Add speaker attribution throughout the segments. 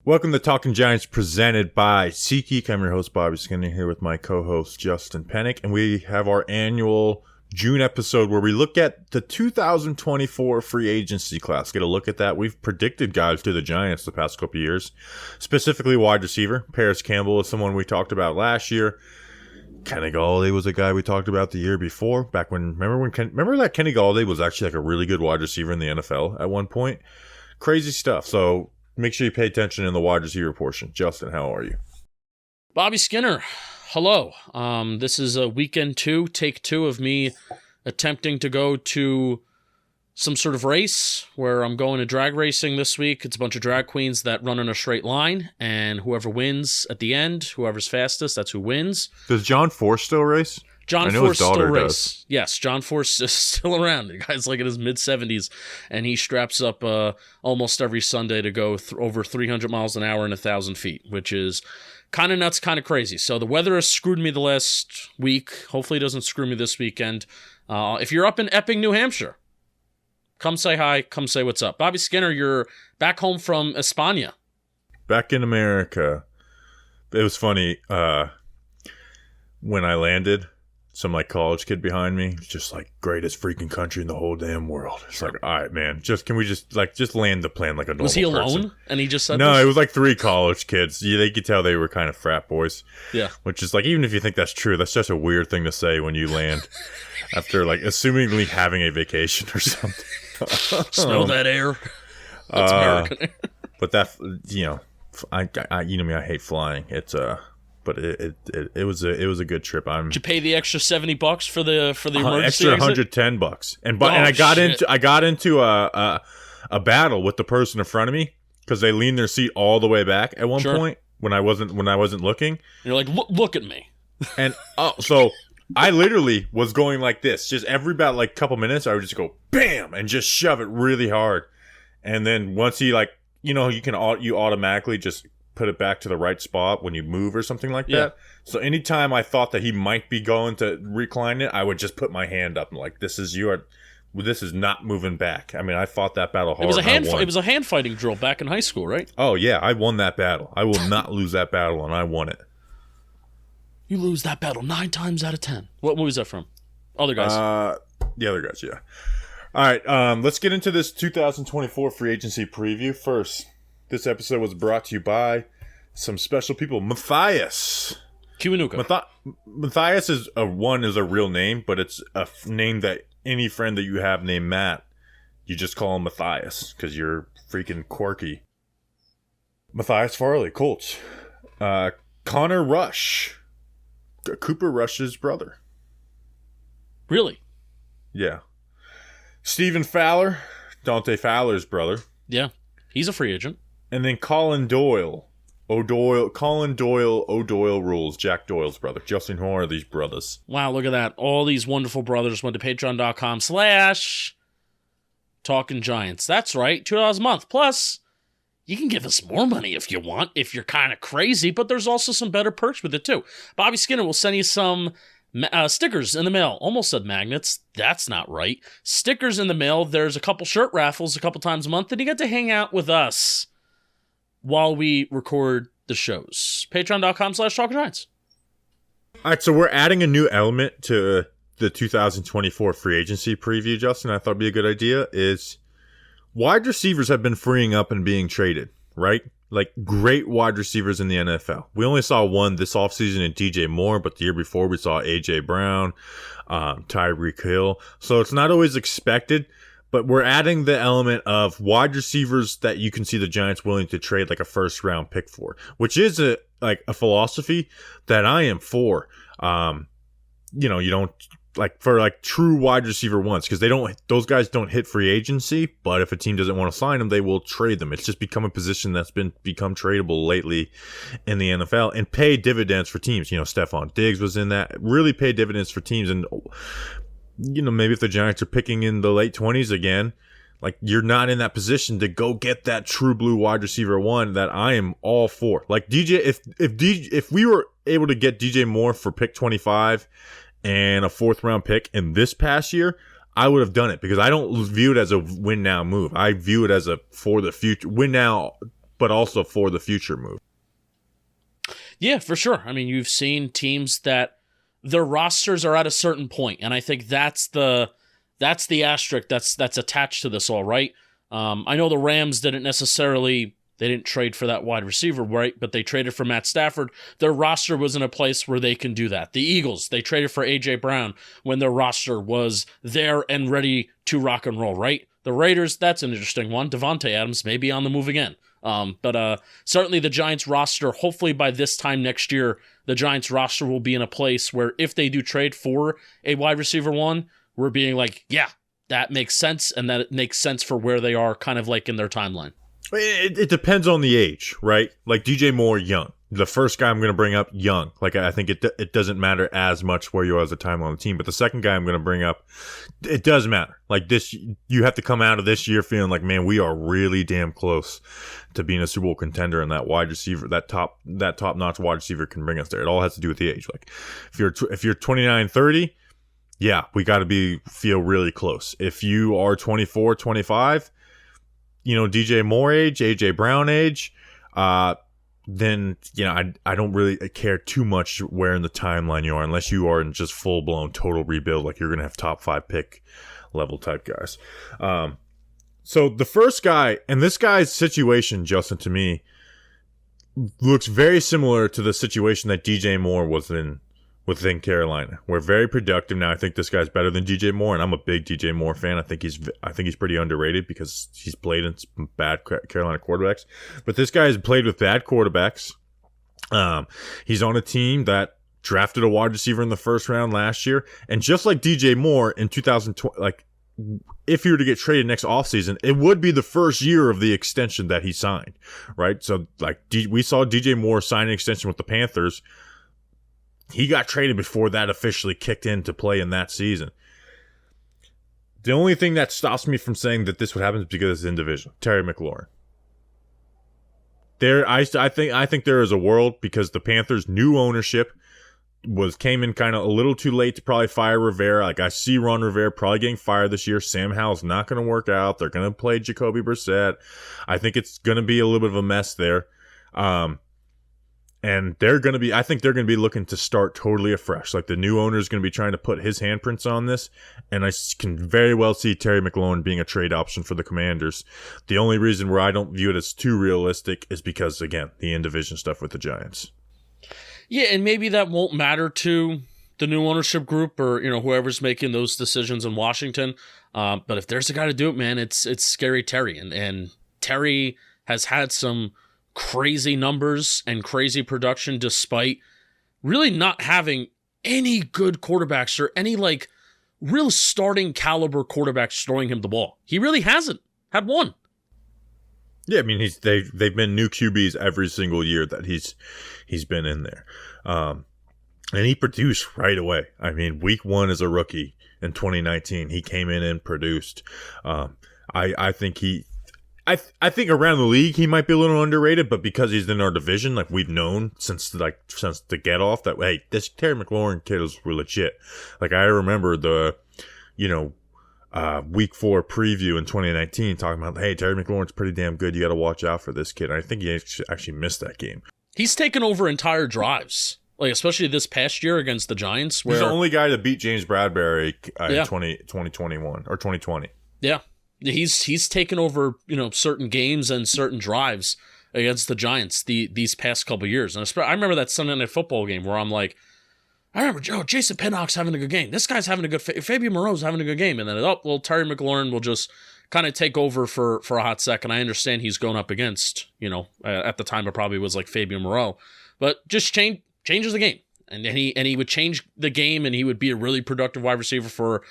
Speaker 1: Welcome to Talking Giants presented by SeatGeek. I'm your host, Bobby Skinner, here with my co-host, Justin Pennick, and we have our annual June episode where we look at the 2024 free agency class. Get a look at that. We've predicted guys to the Giants the past couple of years, specifically wide receiver. Paris Campbell is someone we talked about last year. Kenny Golladay was a guy we talked about the year before. Back when, remember that Kenny Golladay was actually like a really good wide receiver in the NFL at one point? Crazy stuff. So make sure you pay attention in the wide receiver portion. Justin, how are you?
Speaker 2: Bobby Skinner, hello. This is a weekend take two of me attempting to go to some sort of race where I'm going to drag racing this week. It's a bunch of drag queens that run in a straight line, and whoever wins at the end, whoever's fastest, that's who wins.
Speaker 1: Does John Force still race?
Speaker 2: John Force still race. Yes, John Force is still around. The guy's like in his mid-70s, and he straps up almost every Sunday to go over 300 miles an hour and 1,000 feet, which is kind of nuts, kind of crazy. So the weather has screwed me the last week. Hopefully it doesn't screw me this weekend. If you're up in Epping, New Hampshire, come say hi, come say what's up. Bobby Skinner, you're back home from España.
Speaker 1: Back in America. It was funny. When I landed, some like college kid behind me, just like greatest freaking country in the whole damn world. It's like, all right, man, can we just land the plane like a normal
Speaker 2: Was he alone?
Speaker 1: person?
Speaker 2: And he just said
Speaker 1: no,
Speaker 2: this?
Speaker 1: It was like three college kids. Yeah, they could tell they were kind of frat boys.
Speaker 2: Yeah.
Speaker 1: Which is like, even if you think that's true, that's just a weird thing to say when you land after like assumingly having a vacation or something.
Speaker 2: Smell that air. That's American air.
Speaker 1: But that, I you know me, I hate flying. But it was a good trip.
Speaker 2: Did you pay the extra $70 for the emergency
Speaker 1: extra
Speaker 2: exit?
Speaker 1: $110, and I got into a battle with the person in front of me because they leaned their seat all the way back at one point when I wasn't looking.
Speaker 2: And you're like, look at me,
Speaker 1: and so I literally was going like this, just every about like couple minutes I would just go bam and just shove it really hard, and then once he you automatically just put it back to the right spot when you move or something like that. So anytime I thought that he might be going to recline it, I would just put my hand up and like, this is not moving back. I mean, I fought that battle hard.
Speaker 2: It was a hand fighting drill back in high school, right?
Speaker 1: Oh yeah, I won that battle. I will not lose that battle, and I won it.
Speaker 2: You lose that battle 9 times out of 10. What movie is that from? Other guys.
Speaker 1: The other guys, yeah. All right, let's get into this 2024 free agency preview first. This episode was brought to you by some special people. Matthias.
Speaker 2: Kiwanuka.
Speaker 1: Matthias is a real name, but it's a name that any friend that you have named Matt, you just call him Matthias because you're freaking quirky. Matthias Farley, Colts. Connor Rush. Cooper Rush's brother.
Speaker 2: Really?
Speaker 1: Yeah. Stephen Fowler. Dante Fowler's brother.
Speaker 2: Yeah. He's a free agent.
Speaker 1: And then Colin Doyle Rules, Jack Doyle's brother. Justin, who are these brothers?
Speaker 2: Wow, look at that. All these wonderful brothers went to patreon.com/Talking Giants. That's right, $2 a month. Plus, you can give us more money if you want, if you're kind of crazy, but there's also some better perks with it too. Bobby Skinner will send you some stickers in the mail. Almost said magnets. That's not right. Stickers in the mail. There's a couple shirt raffles a couple times a month, and you get to hang out with us while we record the shows. Patreon.com/Talking Giants.
Speaker 1: All right, so we're adding a new element to the 2024 free agency preview, Justin. I thought would be a good idea is wide receivers have been freeing up and being traded, right? Like great wide receivers in the NFL. We only saw one this offseason in DJ Moore, but the year before we saw A.J. Brown, Tyreek Hill. So it's not always expected. But we're adding the element of wide receivers that you can see the Giants willing to trade like a first round pick for, which is a philosophy that I am for. You don't for true wide receiver ones because those guys don't hit free agency. But if a team doesn't want to sign them, they will trade them. It's just become a position that's become tradable lately in the NFL and pay dividends for teams. Stephon Diggs was in that, really pay dividends for teams. And maybe if the Giants are picking in the late 20s again, you're not in that position to go get that true blue wide receiver one that I am all for. Like DJ, if we were able to get DJ Moore for pick 25 and a 4th round pick in this past year, I would have done it because I don't view it as a win now move. I view it as a for the future win now but also for the future move.
Speaker 2: Yeah, for sure. I mean, you've seen teams that their rosters are at a certain point, and I think that's the asterisk that's attached to this all, right? I know the Rams didn't trade for that wide receiver, right? But they traded for Matt Stafford. Their roster was in a place where they can do that. The Eagles, they traded for A.J. Brown when their roster was there and ready to rock and roll, right? The Raiders, that's an interesting one. Devontae Adams may be on the move again. But certainly the Giants roster, hopefully by this time next year, the Giants roster will be in a place where if they do trade for a wide receiver one, we're being like, yeah, that makes sense, and that it makes sense for where they are kind of like in their timeline.
Speaker 1: It depends on the age, right? Like DJ Moore, young. The first guy I'm going to bring up, young. Like I think it doesn't matter as much where you are as a time on the team. But the second guy I'm going to bring up, it does matter. Like this, you have to come out of this year feeling like, man, we are really damn close to being a Super Bowl contender, and that wide receiver, that top notch wide receiver can bring us there. It all has to do with the age. Like if you're 29, 30, yeah, we got to feel really close. If you are 24, 25. DJ Moore age, AJ Brown age, then, I don't really care too much where in the timeline you are, unless you are in just full blown total rebuild, like you're going to have top 5 pick level type guys. So the first guy, and this guy's situation, Justin, to me, looks very similar to the situation that DJ Moore was in within Carolina. We're very productive now. I think this guy's better than DJ Moore, and I'm a big DJ Moore fan. I think he's pretty underrated because he's played in some bad Carolina quarterbacks. But this guy has played with bad quarterbacks. He's on a team that drafted a wide receiver in the first round last year, and just like DJ Moore in 2020, like if he were to get traded next offseason, it would be the first year of the extension that he signed, right? So like we saw DJ Moore sign an extension with the Panthers. He got traded before that officially kicked into play in that season. The only thing that stops me from saying that this would happen is because it's in division. Terry McLaurin. I think there is a world because the Panthers' new ownership came in kind of a little too late to probably fire Rivera. Like I see Ron Rivera probably getting fired this year. Sam Howell's not going to work out. They're going to play Jacoby Brissett. I think it's going to be a little bit of a mess there. And I think they're going to be looking to start totally afresh. Like the new owner is going to be trying to put his handprints on this. And I can very well see Terry McLaurin being a trade option for the Commanders. The only reason where I don't view it as too realistic is because, again, the in-division stuff with the Giants.
Speaker 2: Yeah, and maybe that won't matter to the new ownership group or, whoever's making those decisions in Washington. But if there's a guy to do it, man, it's Scary Terry. And Terry has had some crazy numbers and crazy production despite really not having any good quarterbacks or any like real starting caliber quarterbacks throwing him the ball. He really hasn't had one.
Speaker 1: Yeah, I mean they've been new QBs every single year that he's been in there. And he produced right away. I mean, week 1 as a rookie in 2019, he came in and produced. I think around the league he might be a little underrated, but because he's in our division, like we've known since the get off that hey, this Terry McLaurin kid is legit. Like I remember the, week 4 preview in 2019 talking about hey, Terry McLaurin's pretty damn good. You got to watch out for this kid. And I think he actually missed that game. He's
Speaker 2: taken over entire drives, like especially this past year against the Giants. Where
Speaker 1: he's the only guy to beat James Bradbury in 2021 or 2020.
Speaker 2: Yeah. He's taken over, certain games and certain drives against the Giants these past couple of years. And I remember that Sunday Night Football game where I'm like, I remember Jason Pinnock's having a good game. This guy's having a good Fabian Moreau's having a good game. And then, Terry McLaurin will just kind of take over for a hot second. I understand he's going up against, at the time it probably was like Fabian Moreau. But just changes the game. And he would change the game and he would be a really productive wide receiver for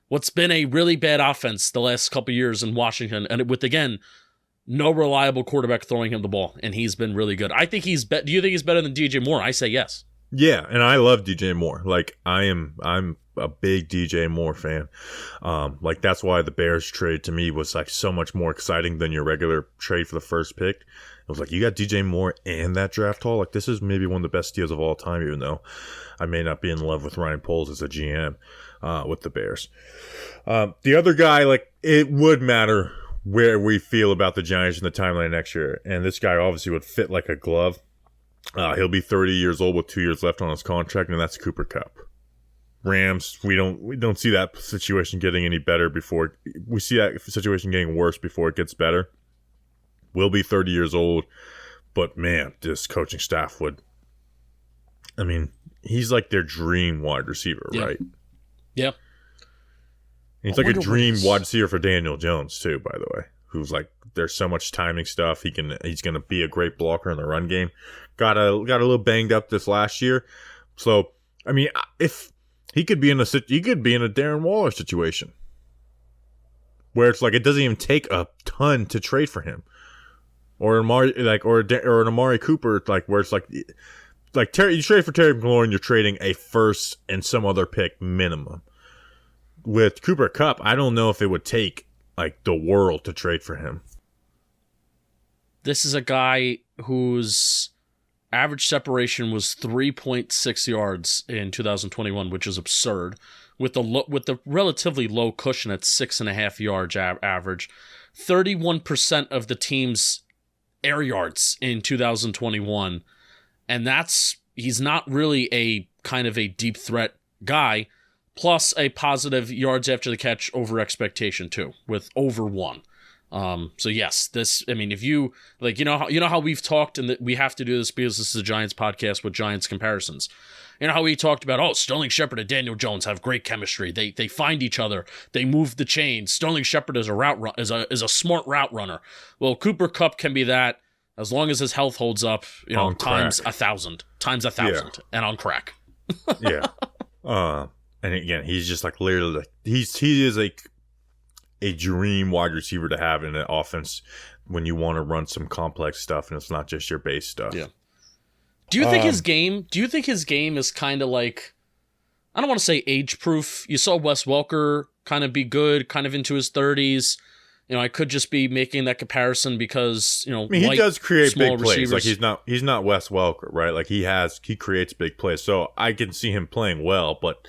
Speaker 2: what's been a really bad offense the last couple of years in Washington, and with, again, no reliable quarterback throwing him the ball, and he's been really good. I think do you think he's better than DJ Moore? I say yes.
Speaker 1: Yeah, and I love DJ Moore. Like, I'm a big DJ Moore fan. Like, that's why the Bears trade to me was, like, so much more exciting than your regular trade for the first pick. It was like, you got DJ Moore and that draft haul? Like, this is maybe one of the best deals of all time, even though I may not be in love with Ryan Poles as a GM with the Bears. The other guy, like, it would matter where we feel about the Giants in the timeline next year. And this guy obviously would fit like a glove. He'll be 30 years old with 2 years left on his contract, and that's Cooper Kupp. Rams, we don't see that situation getting any better before we see that situation getting worse before it gets better. Will be 30 years old, but man, this coaching staff would. I mean, he's like their dream wide receiver, right?
Speaker 2: Yeah.
Speaker 1: He's like a dream wide receiver for Daniel Jones too, by the way. Who's like, there's so much timing stuff. He's gonna be a great blocker in the run game. Got a little banged up this last year, so I mean, if he could be in a Darren Waller situation where it's like it doesn't even take a ton to trade for him, or an Amari Cooper, like where it's like you trade for Terry McLaurin, you're trading a first and some other pick minimum. With Cooper Kupp, I don't know if it would take like the world to trade for him.
Speaker 2: This is a guy whose average separation was 3.6 yards in 2021, which is absurd. With the relatively low cushion at 6.5 yards average, 31% of the team's air yards in 2021, and he's not really a kind of a deep threat guy. Plus a positive yards after the catch over expectation too, with over 1. So yes, if you like, you know how we've talked, and that we have to do this because this is a Giants podcast with Giants comparisons. You know how we talked about, Sterling Shepard and Daniel Jones have great chemistry. They find each other. They move the chains. Sterling Shepard is a smart route runner. Well, Cooper Kupp can be that as long as his health holds up. Times 1,000, and on crack.
Speaker 1: Yeah. And again, he's just like literally he is like a dream wide receiver to have in an offense when you want to run some complex stuff and it's not just your base stuff.
Speaker 2: Yeah. Do you think his game is kind of like, I don't want to say age proof. You saw Wes Welker kind of be good, kind of into his 30s. I could just be making that comparison because,
Speaker 1: he does create big plays.
Speaker 2: Receivers.
Speaker 1: Like he's not Wes Welker, right? Like he creates big plays. So I can see him playing well, but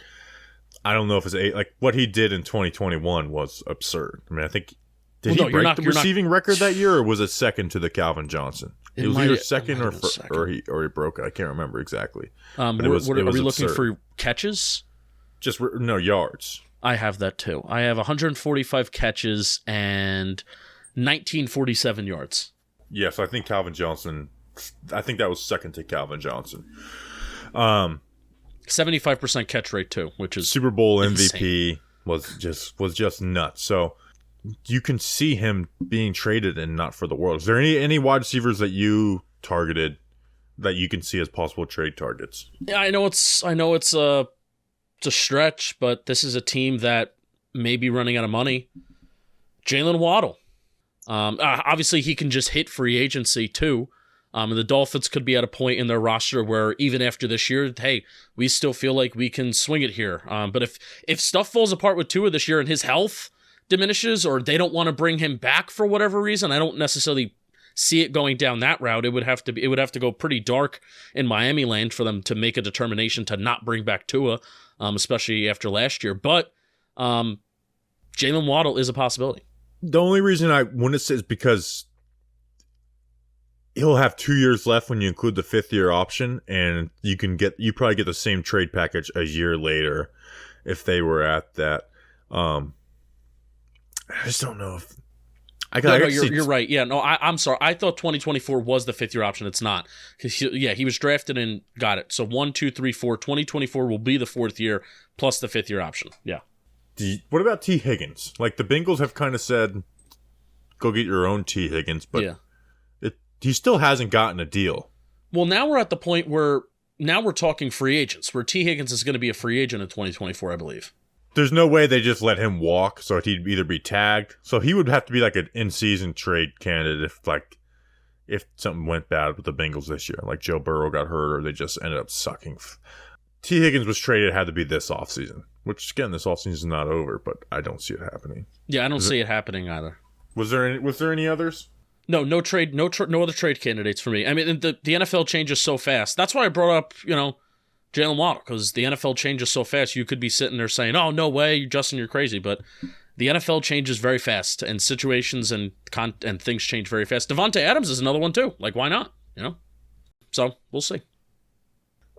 Speaker 1: I don't know if what he did in 2021 was absurd. I mean, I think he break the receiving record that year, or was it second to the Calvin Johnson? It was either second or he broke it. I can't remember exactly.
Speaker 2: Are we looking for catches?
Speaker 1: Just no yards.
Speaker 2: I have that too. I have 145 catches and 1947 yards.
Speaker 1: Yes, I think Calvin Johnson. I think that was second to Calvin Johnson.
Speaker 2: 75% catch rate too, which is
Speaker 1: Super Bowl
Speaker 2: insane.
Speaker 1: MVP was just nuts. So you can see him being traded and not for the world. Is there any wide receivers that you targeted that you can see as possible trade targets?
Speaker 2: Yeah, I know it's a stretch, but this is a team that may be running out of money. Jalen Waddle. Obviously, he can just hit free agency too. And the Dolphins could be at a point in their roster where even after this year, hey, we still feel like we can swing it here. But if stuff falls apart with Tua this year and his health diminishes, or they don't want to bring him back for whatever reason, I don't necessarily see it going down that route. It would have to go pretty dark in Miami land for them to make a determination to not bring back Tua, especially after last year. But Jalen Waddle is a possibility.
Speaker 1: The only reason I wouldn't say is because he'll have 2 years left when you include the 5th-year option, and you probably get the same trade package a year later if they were at that. I just don't know if
Speaker 2: you're right. Yeah, no, I'm sorry. I thought 2024 was the 5th-year option. It's not, because he was drafted and got it. So 1, 2, 3, 4. 2024 will be the 4th year plus the 5th-year option. Yeah.
Speaker 1: What about T. Higgins? Like the Bengals have kind of said, go get your own T. Higgins, but he still hasn't gotten a deal.
Speaker 2: Well, now we're at the point where now we're talking free agents, where T. Higgins is going to be a free agent in 2024, I believe.
Speaker 1: There's no way they just let him walk, so he'd either be tagged. So he would have to be like an in-season trade candidate if something went bad with the Bengals this year, like Joe Burrow got hurt or they just ended up sucking. T. Higgins was traded, had to be this offseason, which again, this offseason is not over, but I don't see it happening.
Speaker 2: Yeah, I don't see it happening either.
Speaker 1: Was there any others?
Speaker 2: No other trade candidates for me. I mean, the NFL changes so fast. That's why I brought up, Jalen Waddle, because the NFL changes so fast. You could be sitting there saying, "Oh, no way, Justin, you're crazy." But the NFL changes very fast, and situations and things change very fast. Devontae Adams is another one too. Like, why not? So we'll see.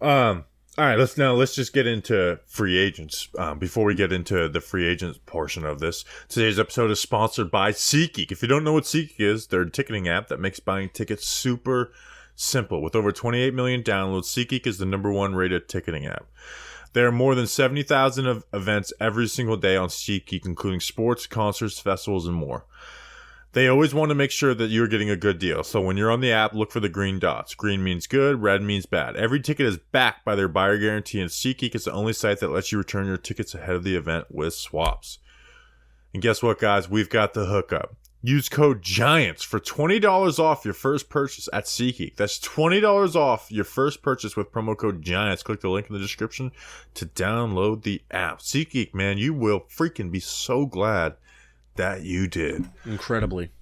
Speaker 1: All right, let's just get into free agents. Before we get into the free agents portion of this, today's episode is sponsored by SeatGeek. If you don't know what SeatGeek is, they're a ticketing app that makes buying tickets super simple. With over 28 million downloads, SeatGeek is the #1 rated ticketing app. There are more than 70,000 events every single day on SeatGeek, including sports, concerts, festivals, and more. They always want to make sure that you're getting a good deal. So when you're on the app, look for the green dots. Green means good, red means bad. Every ticket is backed by their buyer guarantee, and SeatGeek is the only site that lets you return your tickets ahead of the event with swaps. And guess what, guys? We've got the hookup. Use code GIANTS for $20 off your first purchase at SeatGeek. That's $20 off your first purchase with promo code GIANTS. Click the link in the description to download the app. SeatGeek, man, you will freaking be so glad that you did.
Speaker 2: Incredibly.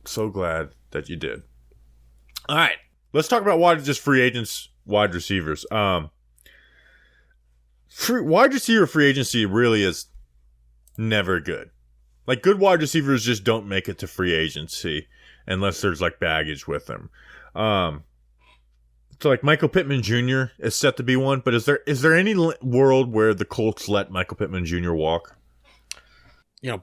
Speaker 1: So glad that you did. All right. Let's talk about free agents, wide receivers. Wide receiver free agency really is never good. Like, good wide receivers just don't make it to free agency unless there's, like, baggage with them. So, like, Michael Pittman Jr. is set to be one, but is there any world where the Colts let Michael Pittman Jr. walk?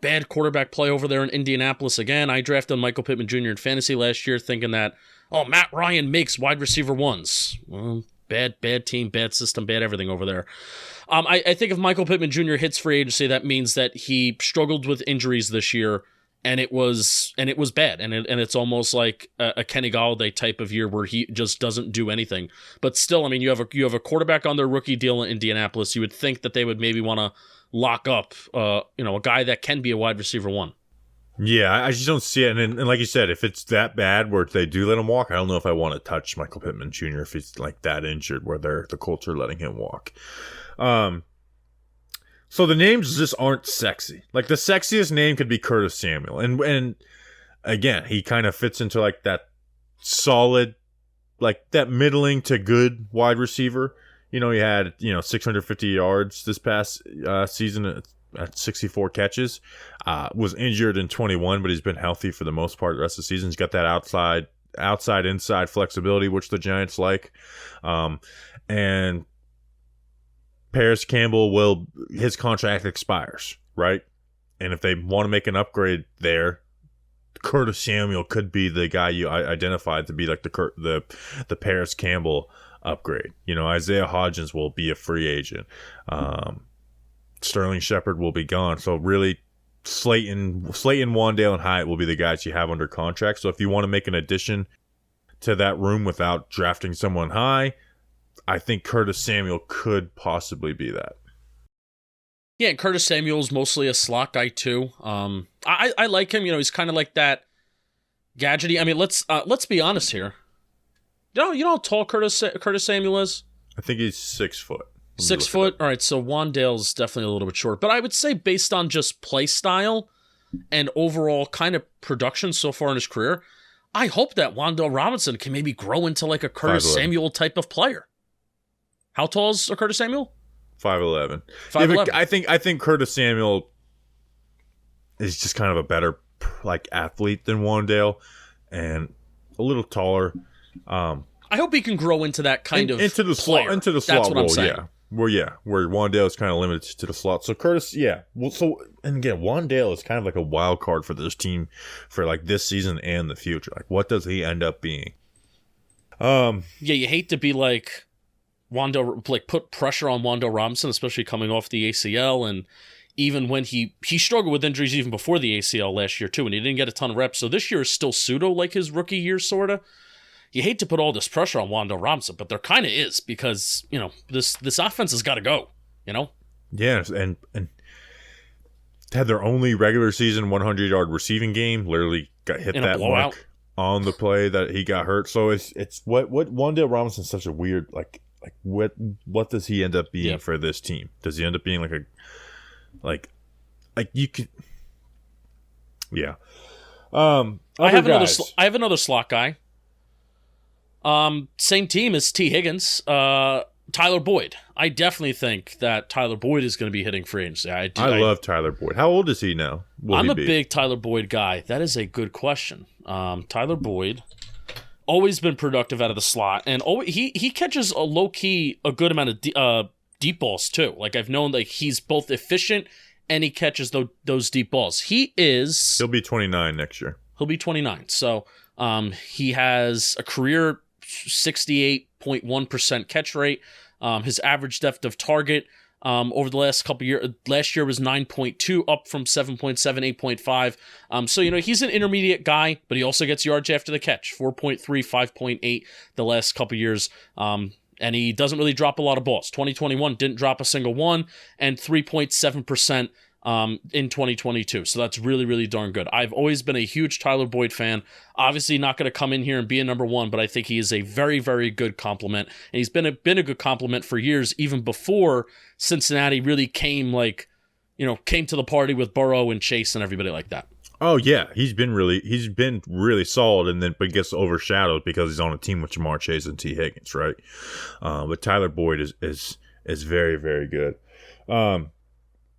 Speaker 2: Bad quarterback play over there in Indianapolis again. I drafted Michael Pittman Jr. in fantasy last year thinking that, Matt Ryan makes wide receiver ones. Well, bad team, bad system, bad everything over there. I think if Michael Pittman Jr. hits free agency, that means that he struggled with injuries this year, and it was bad, and it's almost like a Kenny Golladay type of year where he just doesn't do anything. But still, I mean, you have a quarterback on their rookie deal in Indianapolis. You would think that they would maybe want to lock up, a guy that can be a wide receiver one.
Speaker 1: Yeah, I just don't see it. And like you said, if it's that bad where they do let him walk, I don't know if I want to touch Michael Pittman Jr. if he's like that injured where the Colts are letting him walk. So the names just aren't sexy. Like, the sexiest name could be Curtis Samuel. And again, he kind of fits into like that solid, like that middling to good wide receiver. He had, 650 yards this past season at 64 catches. Was injured in 21, but he's been healthy for the most part the rest of the season. He's got that outside-inside flexibility, which the Giants like. And Paris Campbell his contract expires, right? And if they want to make an upgrade there, Curtis Samuel could be the guy you identified to be like the Paris Campbell upgrade. Isaiah Hodgins will be a free agent. Sterling Shepard will be gone. So really, Slayton, Wandale, and Hyatt will be the guys you have under contract. So if you want to make an addition to that room without drafting someone high, I think Curtis Samuel could possibly be that.
Speaker 2: Yeah, and Curtis Samuel's mostly a slot guy too. I like him. He's kind of like that gadgety. I mean, let's be honest here. You know how tall Curtis Samuel is?
Speaker 1: I think he's 6 foot.
Speaker 2: 6 foot? All right, so Wandale's definitely a little bit short. But I would say based on just play style and overall kind of production so far in his career, I hope that Wandale Robinson can maybe grow into like a Curtis
Speaker 1: 5'11".
Speaker 2: Samuel type of player. How tall is Curtis Samuel?
Speaker 1: 5'11".
Speaker 2: 5'11".
Speaker 1: Yeah, I think Curtis Samuel is just kind of a better like athlete than Wandale and a little taller.
Speaker 2: I hope he can grow into that kind of
Speaker 1: into the
Speaker 2: player.
Speaker 1: slot
Speaker 2: That's
Speaker 1: role.
Speaker 2: what I'm saying.
Speaker 1: Where Wandale is kind of limited to the slot. So Curtis, yeah. Well, and again, Wandale is kind of like a wild card for this team for like this season and the future. Like, what does he end up being?
Speaker 2: Yeah, you hate to be like Wandale, like put pressure on Wandale Robinson, especially coming off the ACL, and even when he struggled with injuries even before the ACL last year too, and he didn't get a ton of reps. So this year is still pseudo like his rookie year, sorta. You hate to put all this pressure on Wandale Robinson, but there kind of is because, this offense has got to go,
Speaker 1: Yeah, and had their only regular season 100-yard receiving game, literally got hit
Speaker 2: in that
Speaker 1: blowout mark on the play that he got hurt. So it's what Wandale Robinson's such a weird, like what does he end up being for this team? Does he end up being like you could, yeah. I
Speaker 2: have another slot guy. Same team as T. Higgins, Tyler Boyd. I definitely think that Tyler Boyd is going to be hitting free agency. I
Speaker 1: love Tyler Boyd. How old is he now?
Speaker 2: I'm a big Tyler Boyd guy. That is a good question. Tyler Boyd, always been productive out of the slot, and he catches a good amount of deep balls too. Like I've known, like he's both efficient and he catches those deep balls. He'll
Speaker 1: be 29 next year.
Speaker 2: He'll be 29. So he has a career 68.1% catch rate. His average depth of target over the last couple years, last year was 9.2, up from 7.7, 8.5. So, he's an intermediate guy, but he also gets yards after the catch, 4.3, 5.8 the last couple years. And he doesn't really drop a lot of balls. 2021 didn't drop a single one, and 3.7% in 2022. So that's really, really darn good. I've always been a huge Tyler Boyd fan. Obviously not going to come in here and be a number one, but I think he is a very, very good compliment. And he's been a good compliment for years, even before Cincinnati really came to the party with Burrow and Chase and everybody like that.
Speaker 1: Oh yeah, he's been really solid, but gets overshadowed because he's on a team with Jamar Chase and T. Higgins, right? But Tyler Boyd is very, very good.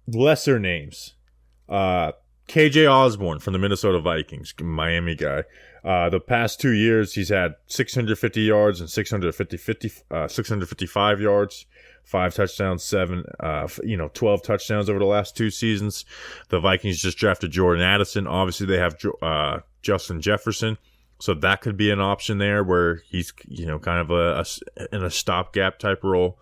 Speaker 1: Lesser names. KJ Osborne from the Minnesota Vikings, Miami guy. The past 2 years, he's had 650 yards and 655 yards, 5 touchdowns, 12 touchdowns over the last 2 seasons. The Vikings just drafted Jordan Addison. Obviously, they have Justin Jefferson, so that could be an option there where he's kind of in a stopgap type role.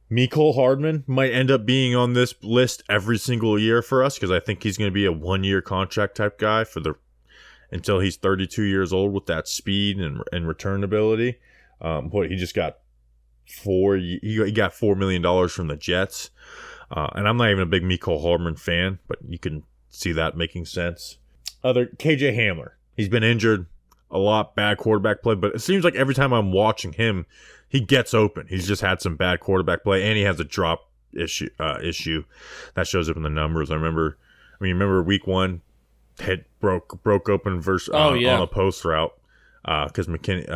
Speaker 1: Mecole Hardman might end up being on this list every single year for us because I think he's going to be a 1-year contract type guy until he's 32 years old with that speed and return ability. He just got he got $4 million from the Jets. And I'm not even a big Mecole Hardman fan, but you can see that making sense. KJ Hamler. He's been injured a lot, bad quarterback play, but it seems like every time I'm watching him, he gets open. He's just had some bad quarterback play, and he has a drop issue that shows up in the numbers. remember week 1, hit broke open on a post route because McKinney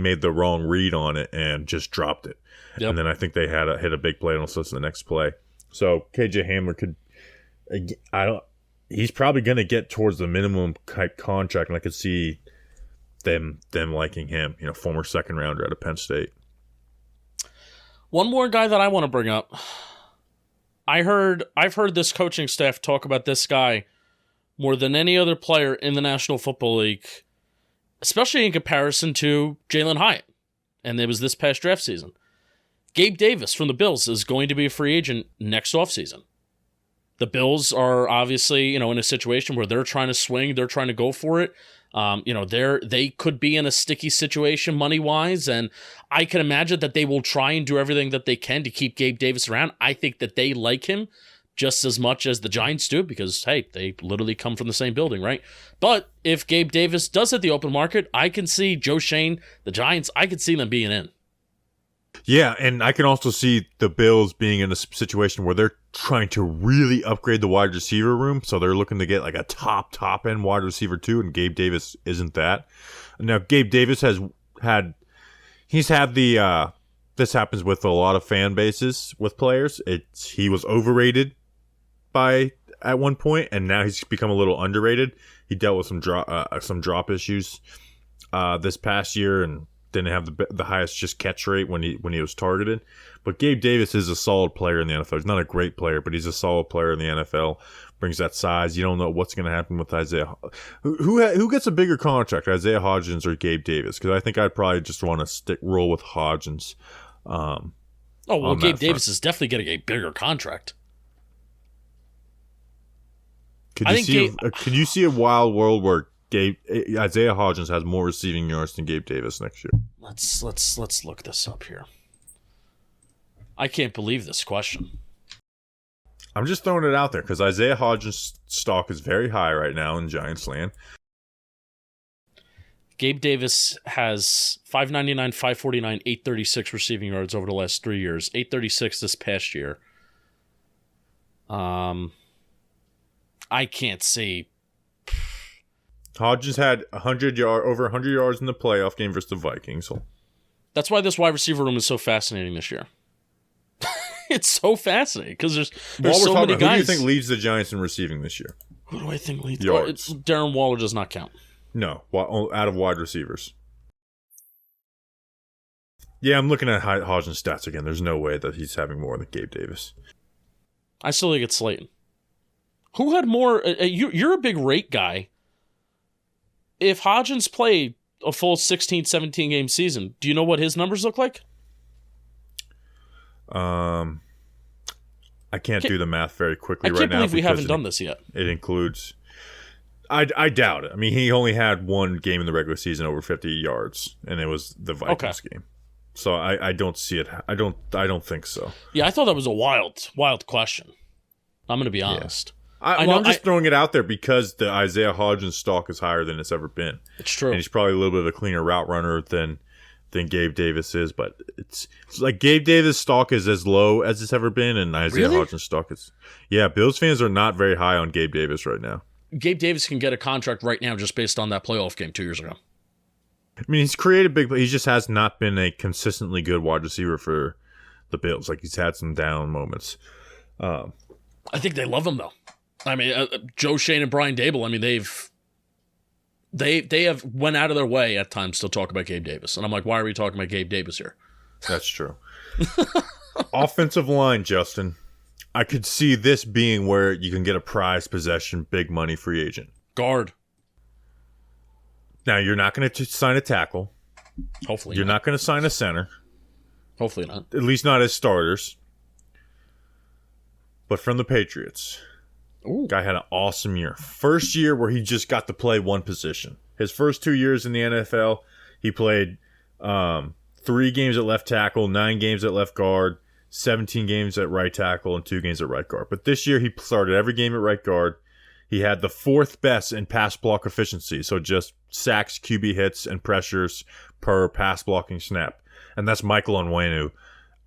Speaker 1: made the wrong read on it and just dropped it. Yep. And then I think they hit a big play and also the next play. So KJ Hamler he's probably going to get towards the minimum type contract, and I could see them liking him, former second rounder out of Penn State.
Speaker 2: One more guy that I want to bring up. I've heard this coaching staff talk about this guy more than any other player in the National Football League, especially in comparison to Jalen Hyatt. And it was this past draft season. Gabe Davis from the Bills is going to be a free agent next offseason. The Bills are obviously, in a situation where they're trying to swing, they're trying to go for it. They could be in a sticky situation money-wise, and I can imagine that they will try and do everything that they can to keep Gabe Davis around. I think that they like him just as much as the Giants do because, hey, they literally come from the same building, right? But if Gabe Davis does hit the open market, I can see Joe Shane, the Giants, I could see them being in.
Speaker 1: Yeah, and I can also see the Bills being in a situation where they're trying to really upgrade the wide receiver room, so they're looking to get like a top end wide receiver too, and Gabe Davis isn't that. Now, Gabe Davis this happens with a lot of fan bases with players. He was overrated at one point, and now he's become a little underrated. He dealt with some drop issues this past year, and didn't have the highest just catch rate when he was targeted. But Gabe Davis is a solid player in the NFL. He's not a great player, but he's a solid player in the NFL. Brings that size. You don't know what's going to happen with Isaiah. Who gets a bigger contract, Isaiah Hodgins or Gabe Davis? Because I think I'd probably just want to roll with Hodgins.
Speaker 2: Gabe Davis is definitely getting a bigger contract.
Speaker 1: Could you see a wild world where Isaiah Hodgins has more receiving yards than Gabe Davis next year?
Speaker 2: Let's look this up here. I can't believe this question.
Speaker 1: I'm just throwing it out there because Isaiah Hodgins' stock is very high right now in Giants land.
Speaker 2: Gabe Davis has 599, 549, 836 receiving yards over the last 3 years. 836 this past year. I can't see.
Speaker 1: Hodgins had over 100 yards in the playoff game versus the Vikings.
Speaker 2: That's why this wide receiver room is so fascinating this year. It's so fascinating because there's so many guys.
Speaker 1: Who do you think leads the Giants in receiving this year?
Speaker 2: Who do I think leads?
Speaker 1: Yards.
Speaker 2: Darren Waller does not count.
Speaker 1: No, out of wide receivers. Yeah, I'm looking at Hodgins' stats again. There's no way that he's having more than Gabe Davis.
Speaker 2: I still think it's Slayton. Who had more? You're a big rate guy. If Hodgins played a full 16, 17 game season, do you know what his numbers look like?
Speaker 1: I can't do the math very quickly right now.
Speaker 2: I can't believe we haven't done this yet.
Speaker 1: It includes... I doubt it. I mean, he only had one game in the regular season over 50 yards, and it was the Vikings game. So I don't see it. I don't think so.
Speaker 2: Yeah, I thought that was a wild question. I'm going to be honest.
Speaker 1: Yeah. I'm just throwing it out there because the Isaiah Hodgins stock is higher than it's ever been.
Speaker 2: It's true.
Speaker 1: And he's probably a little bit of a cleaner route runner than Gabe Davis is, but it's like Gabe Davis' stock is as low as it's ever been, and Isaiah Hodgins' stock is... Yeah, Bills fans are not very high on Gabe Davis right now.
Speaker 2: Gabe Davis can get a contract right now just based on that playoff game 2 years ago.
Speaker 1: I mean, he's created big, but he just has not been a consistently good wide receiver for the Bills. Like, he's had some down moments.
Speaker 2: I think they love him, though. I mean, Joe Shane and Brian Dable, I mean, they have went out of their way at times to talk about Gabe Davis. And I'm like, why are we talking about Gabe Davis here?
Speaker 1: That's true. Offensive line, Justin. I could see this being where you can get a prized possession, big money free agent.
Speaker 2: Guard.
Speaker 1: Now, you're not going to sign a tackle.
Speaker 2: Hopefully
Speaker 1: You're not going to sign a center.
Speaker 2: Hopefully not.
Speaker 1: At least not as starters. But from the Patriots.
Speaker 2: Ooh.
Speaker 1: Guy had an awesome year. First year where he just got to play one position. His first 2 years in the NFL, he played 3 games at left tackle, 9 games at left guard, 17 games at right tackle, and 2 games at right guard. But this year, he started every game at right guard. He had the 4th best in pass block efficiency, so just sacks, QB hits, and pressures per pass blocking snap. And that's Michael Onwenu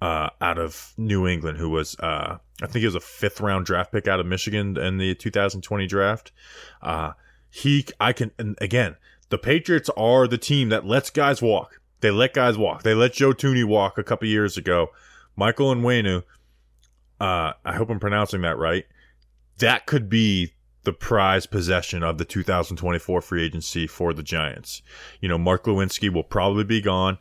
Speaker 1: out of New England, who was, I think he was a 5th-round draft pick out of Michigan in the 2020 draft. And again, the Patriots are the team that lets guys walk. They let guys walk. They let Joe Thuney walk a couple years ago. Michael Onwenu, I hope I'm pronouncing that right, that could be the prized possession of the 2024 free agency for the Giants. You know, Mark Lewinsky will probably be gone.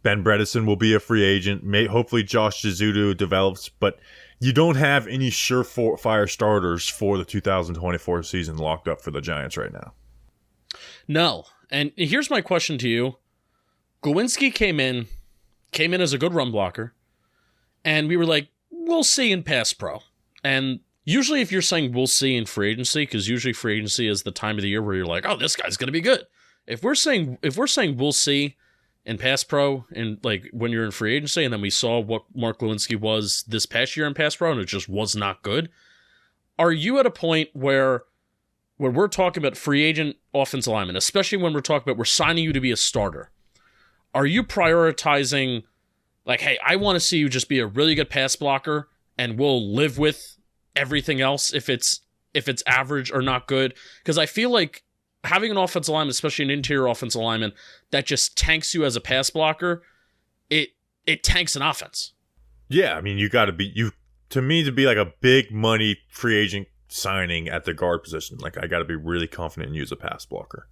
Speaker 1: Ben Bredesen will be a free agent. Hopefully Josh Jizudu develops, but you don't have any surefire starters for the 2024 season locked up for the Giants right now.
Speaker 2: No. And here's my question to you. Lewinsky came in as a good run blocker, and we were like, we'll see in pass pro. And usually if you're saying we'll see in free agency, because usually free agency is the time of the year where you're like, oh, this guy's going to be good. If we're saying we'll see in pass pro, and like when you're in free agency, and then we saw what Mark Lewinsky was this past year in pass pro, and it just was not good. Are you at a point where we're talking about free agent offensive lineman, especially when we're talking about we're signing you to be a starter, are you prioritizing like, hey, I want to see you just be a really good pass blocker, and we'll live with everything else if it's average or not good? Because I feel like having an offensive lineman, especially an interior offensive lineman, that just tanks you as a pass blocker, it tanks an offense.
Speaker 1: Yeah, I mean, to me, to be like a big money free agent signing at the guard position, like I got to be really confident and use a pass blocker.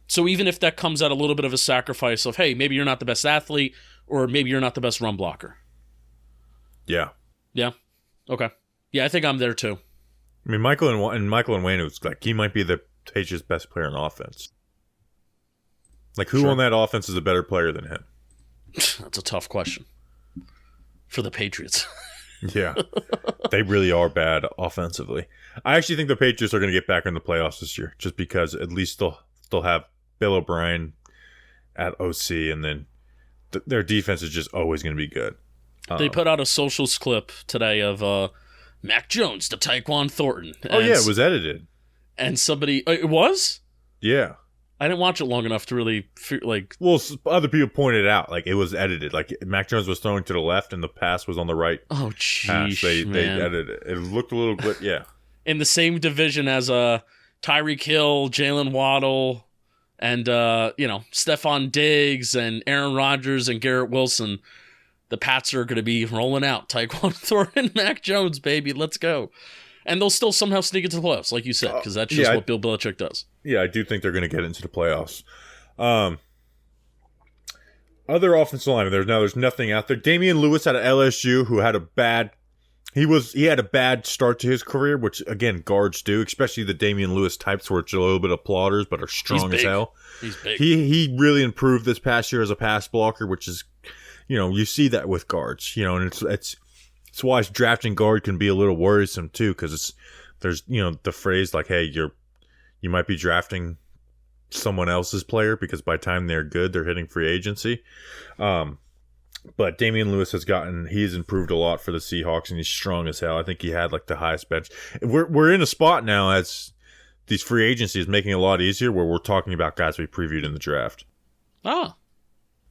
Speaker 2: So even if that comes at a little bit of a sacrifice of, hey, maybe you're not the best athlete, or maybe you're not the best run blocker.
Speaker 1: Yeah.
Speaker 2: Yeah. Okay. Yeah, I think I'm there too.
Speaker 1: I mean, Michael Onwenu, it's like he might be the Patriots' best player on offense. Like, who on that offense is a better player than him?
Speaker 2: That's a tough question for the Patriots.
Speaker 1: Yeah. They really are bad offensively. I actually think the Patriots are going to get back in the playoffs this year, just because at least they'll have Bill O'Brien at OC, and then their defense is just always going to be good.
Speaker 2: They put out a socials clip today of Mac Jones to Tyquan Thornton.
Speaker 1: Oh, yeah, it was edited.
Speaker 2: And somebody... it was?
Speaker 1: Yeah.
Speaker 2: I didn't watch it long enough to really, like...
Speaker 1: Well, other people pointed out, like, it was edited. Like, Mac Jones was throwing to the left, and the pass was on the right.
Speaker 2: Oh, jeez,
Speaker 1: They edited it. It looked a little bit... Yeah.
Speaker 2: In the same division as Tyreek Hill, Jalen Waddle, and Stephon Diggs and Aaron Rodgers and Garrett Wilson, the Pats are going to be rolling out Tyquan Thornton, Mac Jones, baby, let's go. And they'll still somehow sneak into the playoffs, like you said, because that's just what Bill Belichick does. Yeah,
Speaker 1: I do think they're going to get into the playoffs. Other offensive linemen, there's nothing out there. Damian Lewis out of LSU, who had a bad start to his career, which again guards do, especially the Damian Lewis types, where it's a little bit of plotters but are strong as hell.
Speaker 2: He's big.
Speaker 1: He really improved this past year as a pass blocker, which is, you see that with guards, and it's why drafting guard can be a little worrisome too, because there's the phrase like, hey, you might be drafting someone else's player because by the time they're good, they're hitting free agency. But Damian Lewis he's improved a lot for the Seahawks, and he's strong as hell. I think he had like the highest bench. We're in a spot now as these free agency is making it a lot easier, where we're talking about guys we previewed in the draft.
Speaker 2: Oh.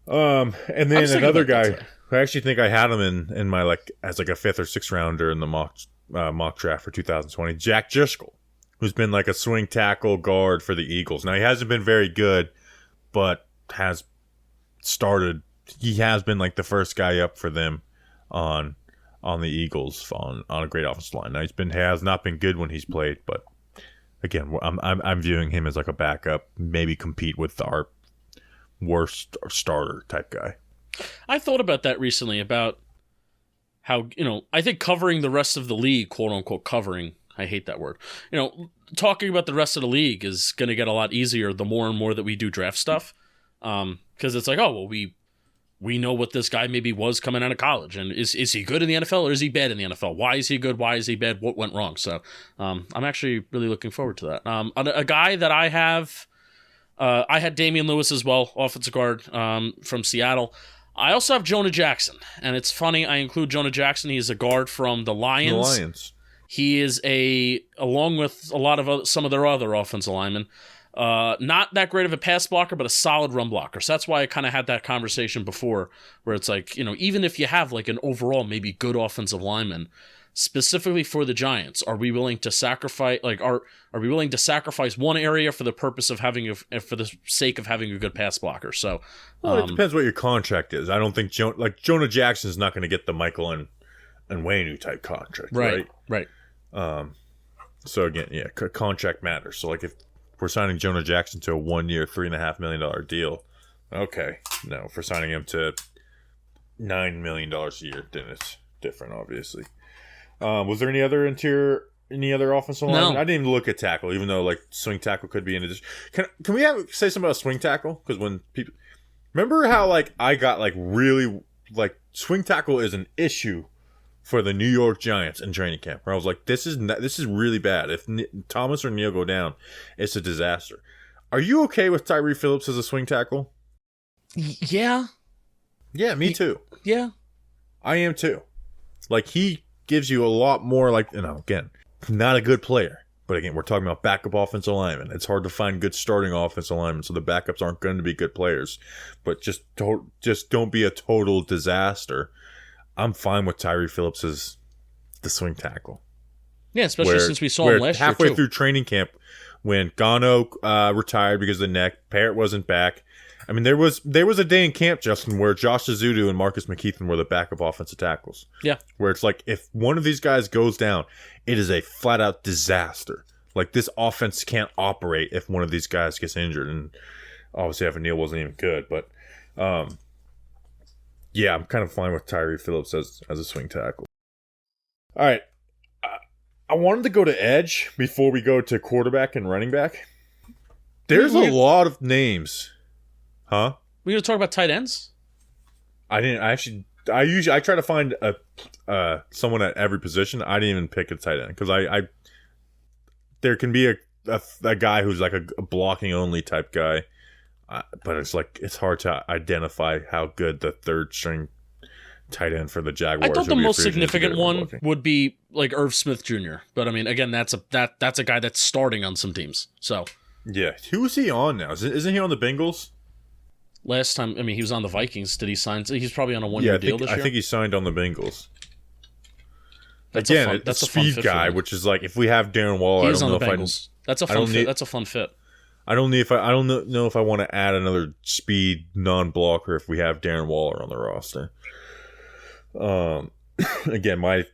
Speaker 1: And then another guy who I actually think I had him in my as a 5th or 6th rounder in the mock draft for 2020, Jack Driscoll, who's been like a swing tackle guard for the Eagles. Now he hasn't been very good, but he has been like the first guy up for them on the Eagles on a great offensive line. Now he has not been good when he's played, but again, I'm viewing him as like a backup, maybe compete with our worst starter type guy.
Speaker 2: I thought about that recently, about how, I think covering the rest of the league, quote unquote covering, I hate that word, talking about the rest of the league is going to get a lot easier the more and more that we do draft stuff. Because it's like, oh, well, we know what this guy maybe was coming out of college, and is he good in the NFL or is he bad in the NFL? Why is he good? Why is he bad? What went wrong? So I'm actually really looking forward to that. A guy that I have, I had Damian Lewis as well, offensive guard from Seattle. I also have Jonah Jackson, and it's funny I include Jonah Jackson. He's a guard from the Lions. He is along with a lot of some of their other offensive linemen, not that great of a pass blocker, but a solid run blocker. So that's why I kind of had that conversation before, where it's like, even if you have like an overall maybe good offensive lineman, specifically for the Giants, are we willing to sacrifice? Are we willing to sacrifice one area for the purpose of for the sake of having a good pass blocker? So,
Speaker 1: it depends what your contract is. I don't think Jonah Jackson is not going to get the Michael and Waynu type contract, right?
Speaker 2: Right.
Speaker 1: So again, yeah, contract matters. So like if we're signing Jonah Jackson to a 1-year, $3.5 million deal, okay. No, if we're signing him to $9 million a year, then it's different, obviously. Was there any other offensive line?
Speaker 2: No.
Speaker 1: I didn't even look at tackle, even though like swing tackle could be in addition. Can we say something about swing tackle? Because when people remember how like I got like really like swing tackle is an issue for the New York Giants in training camp, where I was like, this is really bad. If Thomas or Neal go down, it's a disaster. Are you okay with Tyree Phillips as a swing tackle?
Speaker 2: Yeah.
Speaker 1: Yeah, me too.
Speaker 2: Yeah.
Speaker 1: I am too. Like, he gives you a lot more, like, again, not a good player. But again, we're talking about backup offensive linemen. It's hard to find good starting offensive linemen, so the backups aren't going to be good players. But just don't be a total disaster. I'm fine with Tyree Phillips as the swing tackle.
Speaker 2: Yeah, especially since we saw him last year,
Speaker 1: halfway through training camp, when Gano retired because of the neck, Parrott wasn't back. I mean, there was a day in camp, Justin, where Josh Azudu and Marcus McKeithen were the backup offensive tackles.
Speaker 2: Yeah.
Speaker 1: Where it's like, if one of these guys goes down, it is a flat-out disaster. Like, this offense can't operate if one of these guys gets injured. And obviously, Evan Neal wasn't even good. But, yeah, I'm kind of fine with Tyree Phillips as a swing tackle. All right. I wanted to go to edge before we go to quarterback and running back. There's a lot of names. Huh?
Speaker 2: We going to talk about tight ends?
Speaker 1: I try to find someone at every position. I didn't even pick a tight end because I there can be a guy who's like a blocking only type guy, but it's hard to identify how good the third string tight end for the Jaguars.
Speaker 2: I thought the most significant one would be like Irv Smith Jr. But I mean, again, that's a guy that's starting on some teams. So
Speaker 1: yeah, who is he on now? Isn't he on the Bengals?
Speaker 2: Last time, I mean, he was on the Vikings. Did he sign? He's probably on a 1-year deal this year.
Speaker 1: I think he signed on the Bengals. That's a speed guy, which is like, if we have Darren Waller, I don't know if Bengals.
Speaker 2: That's a fun fit. That's a fun fit.
Speaker 1: I don't know if I want to add another speed non-blocker if we have Darren Waller on the roster. Again, my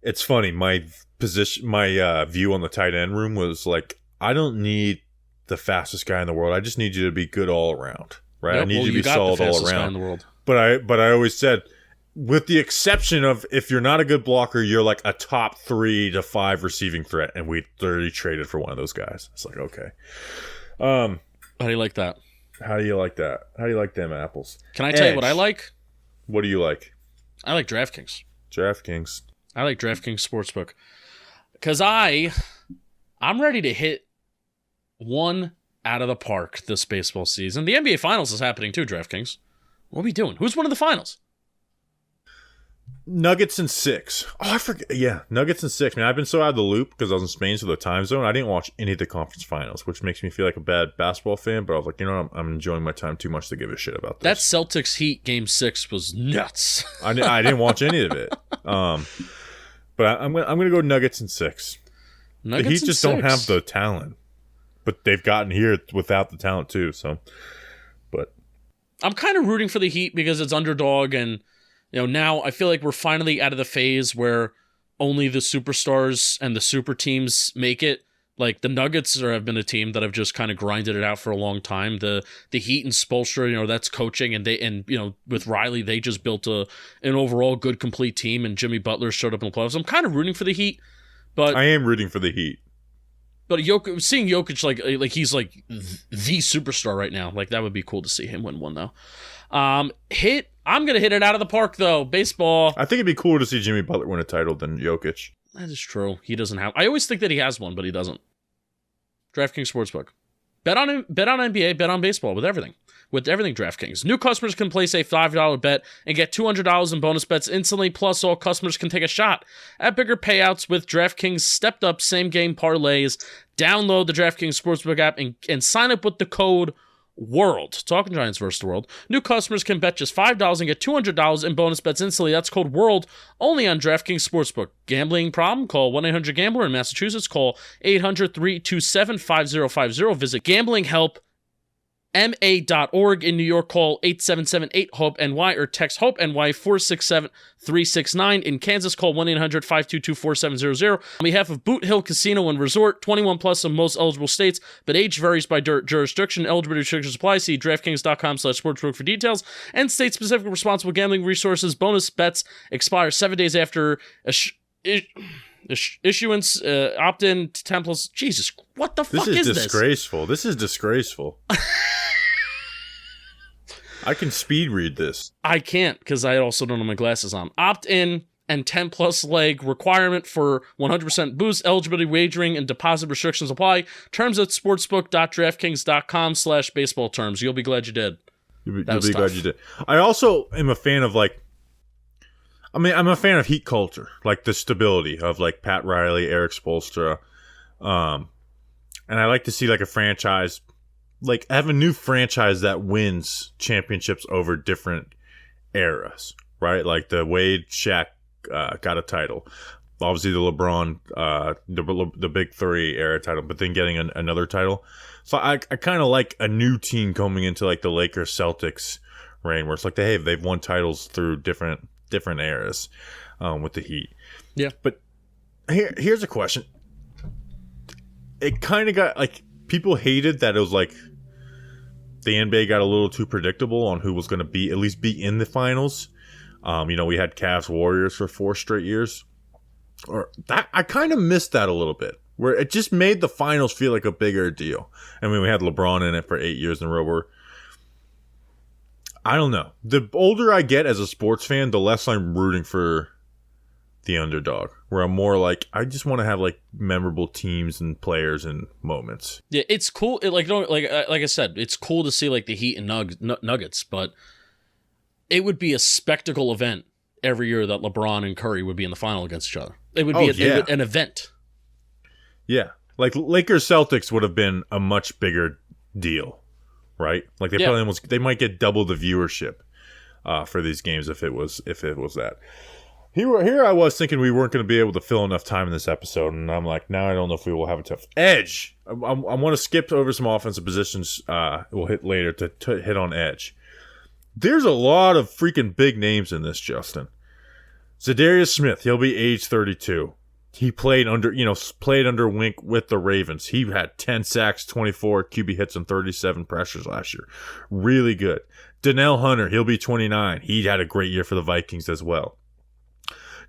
Speaker 1: it's funny. My view on the tight end room was like, I don't need the fastest guy in the world. I just need you to be good all around, right?
Speaker 2: Yep,
Speaker 1: I need you to be solid all around.
Speaker 2: In the world.
Speaker 1: But I always said, with the exception of if you're not a good blocker, you're like a top 3 to 5 receiving threat, and we already traded for one of those guys. It's like, okay.
Speaker 2: How do you like that?
Speaker 1: How do you like that? How do you like them apples?
Speaker 2: Can I tell you what I like?
Speaker 1: What do you like?
Speaker 2: I like DraftKings.
Speaker 1: DraftKings.
Speaker 2: I like DraftKings Sportsbook. Because I'm ready to hit one out of the park this baseball season. The NBA Finals is happening too, DraftKings. What are we doing? Who's winning the finals?
Speaker 1: Nuggets in 6. Oh, I forget. Yeah, Nuggets in 6. Man, I've been so out of the loop because I was in Spain, so the time zone. I didn't watch any of the conference finals, which makes me feel like a bad basketball fan. But I was like, you know what? I'm enjoying my time too much to give a shit about
Speaker 2: That
Speaker 1: this.
Speaker 2: Celtics Heat Game 6 was nuts.
Speaker 1: I didn't watch any of it. But I'm gonna go Nuggets in 6.
Speaker 2: Nuggets
Speaker 1: the Heat just
Speaker 2: 6.
Speaker 1: don't have the talent, but they've gotten here without the talent too. So, but
Speaker 2: I'm kind of rooting for the Heat because it's underdog, and now I feel like we're finally out of the phase where only the superstars and the super teams make it. Like the Nuggets have been a team that have just kind of grinded it out for a long time. The Heat and Spoelstra, that's coaching, and with Riley, they just built an overall good complete team, and Jimmy Butler showed up in the playoffs. I'm kind of rooting for the Heat, but
Speaker 1: I am rooting for the Heat.
Speaker 2: But seeing Jokic like he's like the superstar right now, like that would be cool to see him win one though. I'm gonna hit it out of the park though. Baseball.
Speaker 1: I think it'd be cooler to see Jimmy Butler win a title than Jokic.
Speaker 2: That is true. He doesn't have. I always think that he has one, but he doesn't. DraftKings Sportsbook. Bet on NBA, bet on baseball with everything. With everything DraftKings. New customers can place a $5 bet and get $200 in bonus bets instantly, plus all customers can take a shot at bigger payouts with DraftKings stepped-up same-game parlays. Download the DraftKings Sportsbook app and sign up with the code WORLD. Talking Giants versus the World. New customers can bet just $5 and get $200 in bonus bets instantly. That's code WORLD only on DraftKings Sportsbook. Gambling problem? Call 1-800-GAMBLER in Massachusetts. Call 800-327-5050. Visit gamblinghelp.ma.org in New York. Call 877-8-HOPE-NY or text HOPE-NY 467-369. In Kansas, call 1-800-522-4700. On behalf of Boot Hill Casino and Resort, 21 plus in most eligible states, but age varies by jurisdiction. Eligibility restrictions apply. See DraftKings.com/sportsbook for details and state-specific responsible gambling resources. Bonus bets expire 7 days after issuance. Opt-in to Temples. Jesus, what the fuck is this?
Speaker 1: This is disgraceful. I can speed read this.
Speaker 2: I can't because I also don't have my glasses on. Opt-in and 10-plus leg requirement for 100% boost. Eligibility, wagering, and deposit restrictions apply. Terms at sportsbook.draftkings.com/baseball terms. You'll be glad you did.
Speaker 1: You'll be glad you did. I also am a fan of I'm a fan of Heat culture, like the stability of like Pat Riley, Eric Spoelstra. And I like to see like a franchise, like have a new franchise that wins championships over different eras, right? Like the Wade, Shaq got a title. Obviously the LeBron, the Big Three era title, but then getting another title. So I kind of like a new team coming into like the Lakers Celtics reign, where it's like they've won titles through different eras with the Heat.
Speaker 2: Yeah.
Speaker 1: But here's a question. It kind of got like people hated that it was like the NBA got a little too predictable on who was going to at least be in the finals. We had Cavs Warriors for 4 straight years. Or that I kind of missed that a little bit, where it just made the finals feel like a bigger deal. I mean, we had LeBron in it for 8 years in a row. Where I don't know. The older I get as a sports fan, the less I'm rooting for the underdog. Where I'm more like, I just want to have like memorable teams and players and moments.
Speaker 2: Yeah, it's cool. Like I said, it's cool to see like the Heat and Nuggets, but it would be a spectacle event every year that LeBron and Curry would be in the final against each other. It would be an event.
Speaker 1: Yeah, like Lakers Celtics would have been a much bigger deal, right? Like they might get double the viewership for these games if it was that. Here I was thinking we weren't going to be able to fill enough time in this episode, and I'm like, now I don't know if we will have a tough edge. I want to skip over some offensive positions we'll hit later to hit on edge. There's a lot of freaking big names in this, Justin. Zadarius Smith, he'll be age 32. He played under Wink with the Ravens. He had 10 sacks, 24 QB hits, and 37 pressures last year. Really good. Donnell Hunter, he'll be 29. He had a great year for the Vikings as well.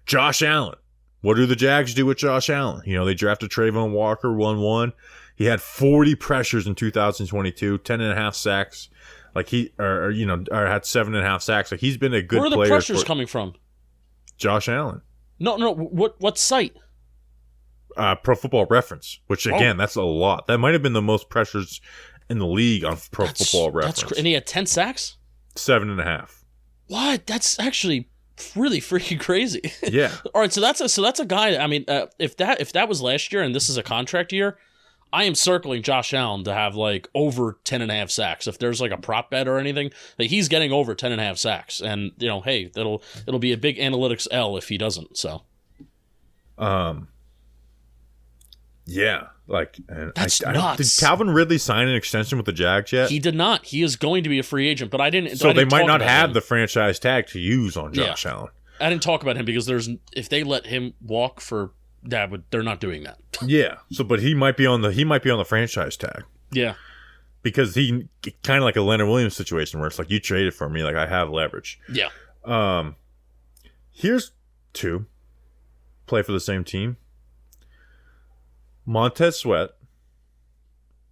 Speaker 1: Josh Allen. What do the Jags do with Josh Allen? They drafted Trayvon Walker 1-1. He had 40 pressures in 2022, 10.5 sacks. Like or had 7.5 sacks. Like he's been a good player.
Speaker 2: Where are the pressures coming from?
Speaker 1: Josh Allen.
Speaker 2: No. What site?
Speaker 1: Pro Football Reference, which again, that's a lot. That might have been the most pressures in the league on Pro Football Reference.
Speaker 2: And he had 10 sacks?
Speaker 1: 7.5.
Speaker 2: What? That's actually really freaking crazy.
Speaker 1: Yeah.
Speaker 2: All right, so that's a guy. I mean, if that was last year and this is a contract year, I am circling Josh Allen to have like over 10.5 sacks. If there's like a prop bet or anything, like he's getting over 10.5 sacks, and hey, it'll be a big analytics L if he doesn't. So,
Speaker 1: yeah, like
Speaker 2: that's nuts.
Speaker 1: Did Calvin Ridley sign an extension with the Jags yet?
Speaker 2: He did not. He is going to be a free agent, but I didn't.
Speaker 1: So
Speaker 2: I didn't
Speaker 1: they might not have
Speaker 2: him.
Speaker 1: the franchise tag to use on Josh Allen.
Speaker 2: I didn't talk about him because if they let him walk for that, they're not doing that.
Speaker 1: Yeah. So, but he might be on the franchise tag.
Speaker 2: Yeah.
Speaker 1: Because he kind of like a Leonard Williams situation where it's like you traded for me, like I have leverage.
Speaker 2: Yeah.
Speaker 1: Here's two play for the same team. Montez Sweat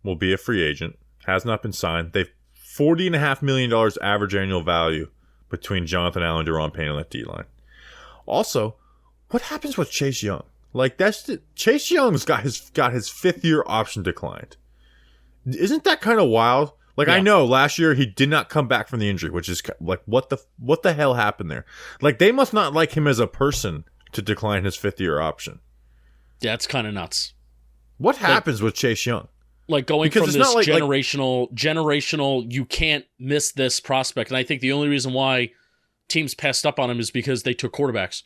Speaker 1: will be a free agent. Has not been signed. They've $40.5 million average annual value between Jonathan Allen, Deron Payne on that D-line. Also, what happens with Chase Young? Like Chase Young's got his 5th-year option declined. Isn't that kind of wild? Like I know last year he did not come back from the injury, which is like what the hell happened there? Like they must not like him as a person to decline his 5th-year option.
Speaker 2: Yeah, it's kind of nuts.
Speaker 1: What happens with Chase Young?
Speaker 2: Like going from this generational, you can't miss this prospect. And I think the only reason why teams passed up on him is because they took quarterbacks.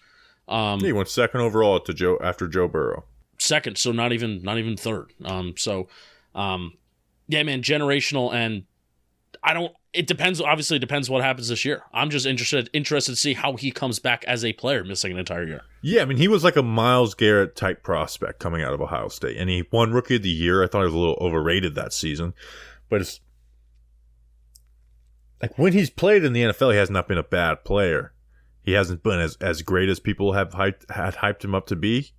Speaker 1: He went 2nd overall after Joe Burrow.
Speaker 2: 2nd, so not even 3rd. Yeah, man, generational, and it depends. Obviously, it depends what happens this year. I'm just interested to see how he comes back as a player, missing an entire year.
Speaker 1: Yeah, I mean, he was like a Myles Garrett type prospect coming out of Ohio State, and he won Rookie of the Year. I thought he was a little overrated that season, but it's like when he's played in the NFL, he has not been a bad player. He hasn't been as great as people had hyped him up to be